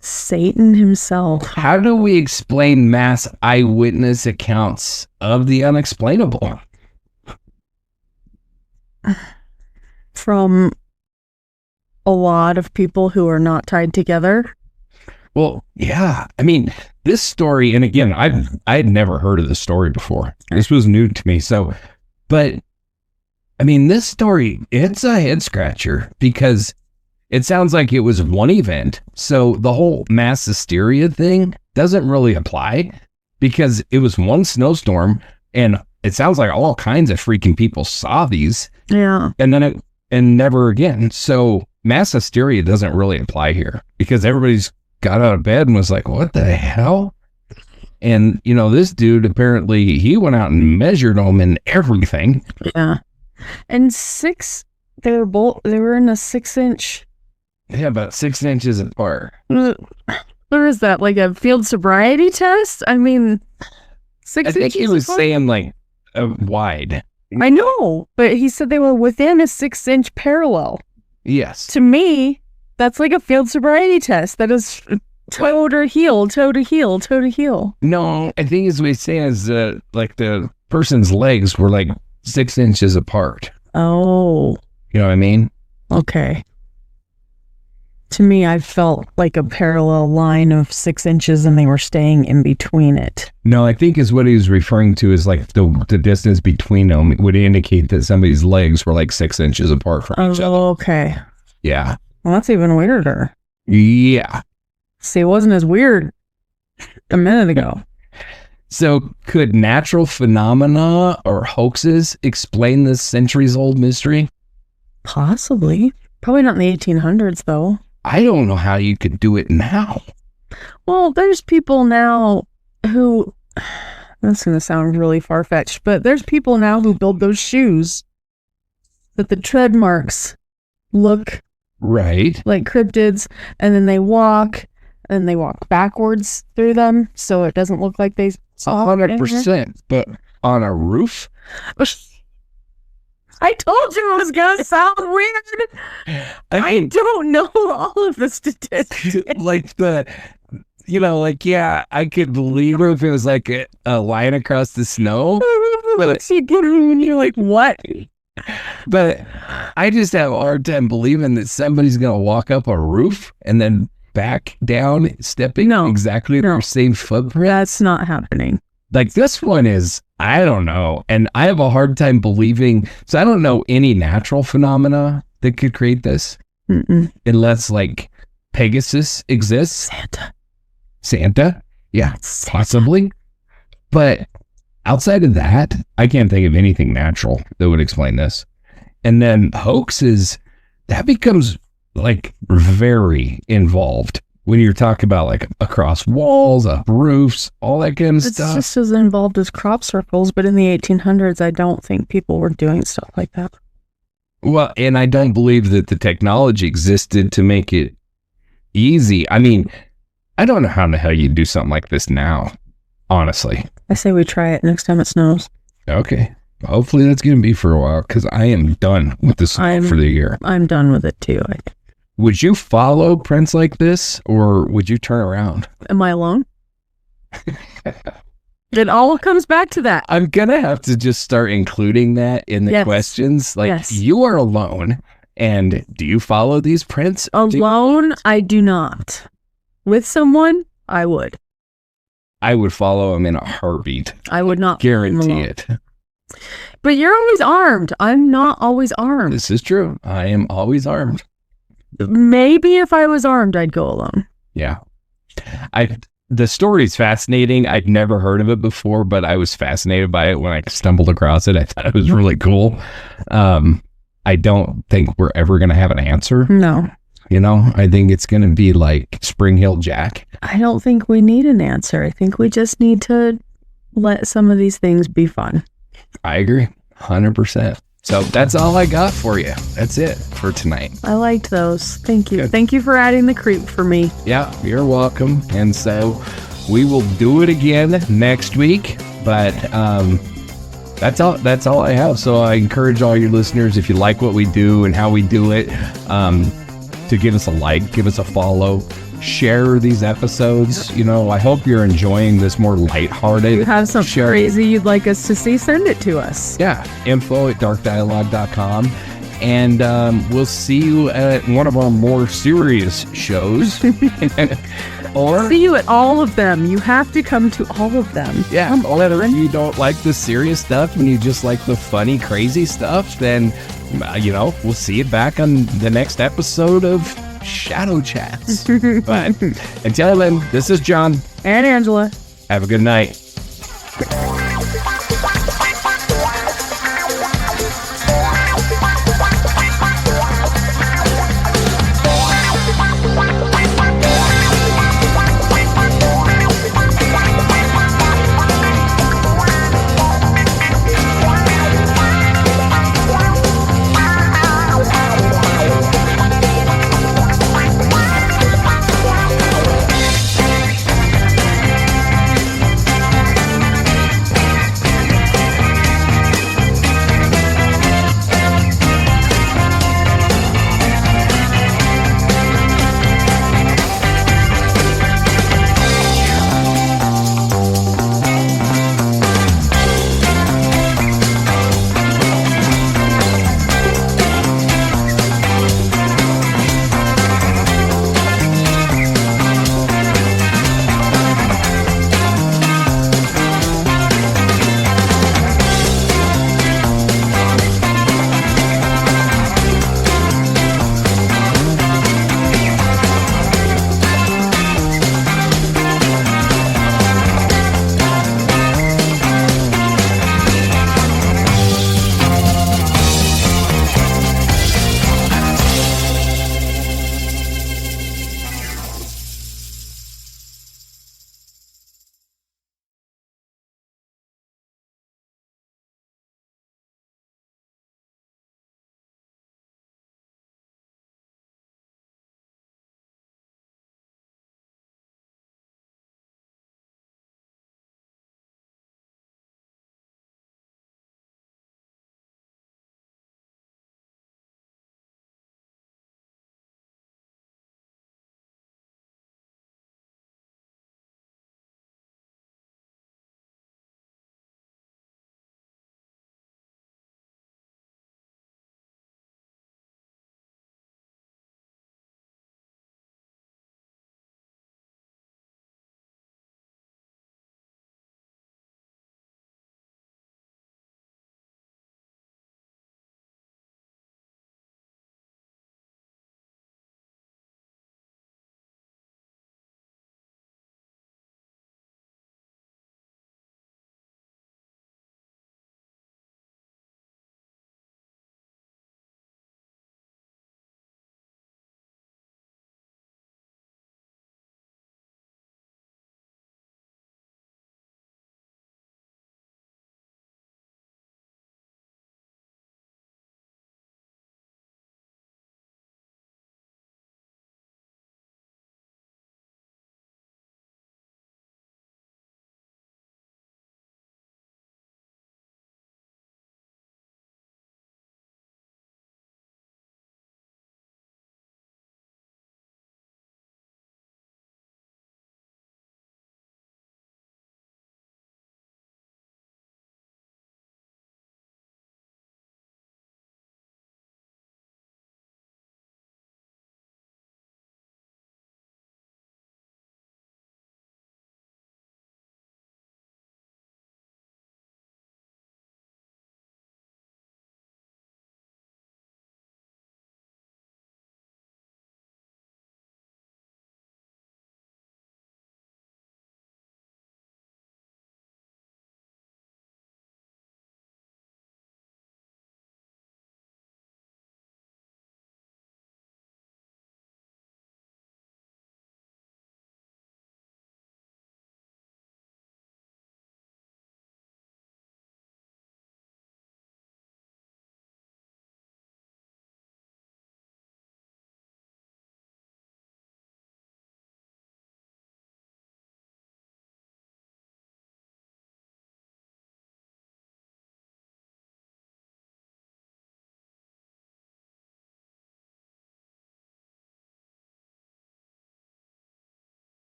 Satan himself. How do we explain mass eyewitness accounts of the unexplainable? From a lot of people who are not tied together? Well, yeah. I mean, this story, and again, I had never heard of this story before. This was new to me. So, but, I mean, this story, it's a head scratcher because it sounds like it was one event. So the whole mass hysteria thing doesn't really apply because it was one snowstorm and it sounds like all kinds of freaking people saw these. Yeah. And never again. So mass hysteria doesn't really apply here because everybody's got out of bed and was like, what the hell? And, this dude, apparently he went out and measured them and everything. Yeah. And they were in a 6-inch. Yeah, about 6 inches apart. Where is that? Like a field sobriety test? I mean, 6 inches. I think he was saying like wide. I know, but he said they were within a 6-inch parallel. Yes. To me, that's like a field sobriety test. That is toe to heel, toe to heel, toe to heel. No, I think as we say is like the person's legs were like 6 inches apart. Oh. You know what I mean? Okay. To me, I felt like a parallel line of 6 inches and they were staying in between it. No, I think is what he was referring to is like the distance between them would indicate that somebody's legs were like 6 inches apart from each other. Oh, okay. Yeah. Well, that's even weirder. Yeah. See, it wasn't as weird a minute ago. So could natural phenomena or hoaxes explain this centuries-old mystery? Possibly. Probably not in the 1800s, though. I don't know how you could do it now. Well, there's people now who... That's going to sound really far-fetched, but there's people now who build those shoes that the tread marks look right like cryptids, and then they walk backwards through them, so it doesn't look like they 100%. But on a roof? I told you it was going to sound weird. I don't know all of the statistics. Yeah, I could believe it if it was like a line across the snow. But you're like, what? But I just have a hard time believing that somebody's going to walk up a roof and then back down, stepping exactly their same footprint. That's not happening. Like this one is, I don't know. And I have a hard time believing. So I don't know any natural phenomena that could create this. Unless like Pegasus exists. Santa? Yeah, possibly. But outside of that, I can't think of anything natural that would explain this. And then hoaxes, that becomes like very involved when you're talking about like across walls, up roofs, all that kind of stuff. It's just as involved as crop circles, but in the 1800s, I don't think people were doing stuff like that. Well, and I don't believe that the technology existed to make it easy. I mean, I don't know how in the hell you do something like this now, honestly. I say we try it next time it snows. Okay. Hopefully that's going to be for a while because I am done with this for the year. I'm done with it too. Would you follow prints like this or would you turn around? Am I alone? It all comes back to that. I'm going to have to just start including that in the questions. Like, you are alone. And do you follow these prints? Alone, I do not. With someone, I would. I would follow them in a heartbeat. I would not guarantee it. But you're always armed. I'm not always armed. This is true. I am always armed. Maybe if I was armed, I'd go alone. Yeah. The story's fascinating. I'd never heard of it before, but I was fascinated by it when I stumbled across it. I thought it was really cool. I don't think we're ever going to have an answer. No. I think it's going to be like Spring Hill Jack. I don't think we need an answer. I think we just need to let some of these things be fun. I agree. 100%. So that's all I got for you. That's it for tonight. I liked those. Thank you. Good. Thank you for adding the creep for me. Yeah, you're welcome. And so we will do it again next week. But that's all I have. So I encourage all your listeners, if you like what we do and how we do it, to give us a like, give us a follow, share these episodes. I hope you're enjoying this more lighthearted. If you have something crazy you'd like us to see, send it to us. Yeah, info@darkdialogue.com. And we'll see you at one of our more serious shows. Or see you at all of them. You have to come to all of them. Yeah, or if you don't like the serious stuff and you just like the funny, crazy stuff, then, we'll see you back on the next episode of Shadow Chats. But until then, this is John. And Angela. Have a good night.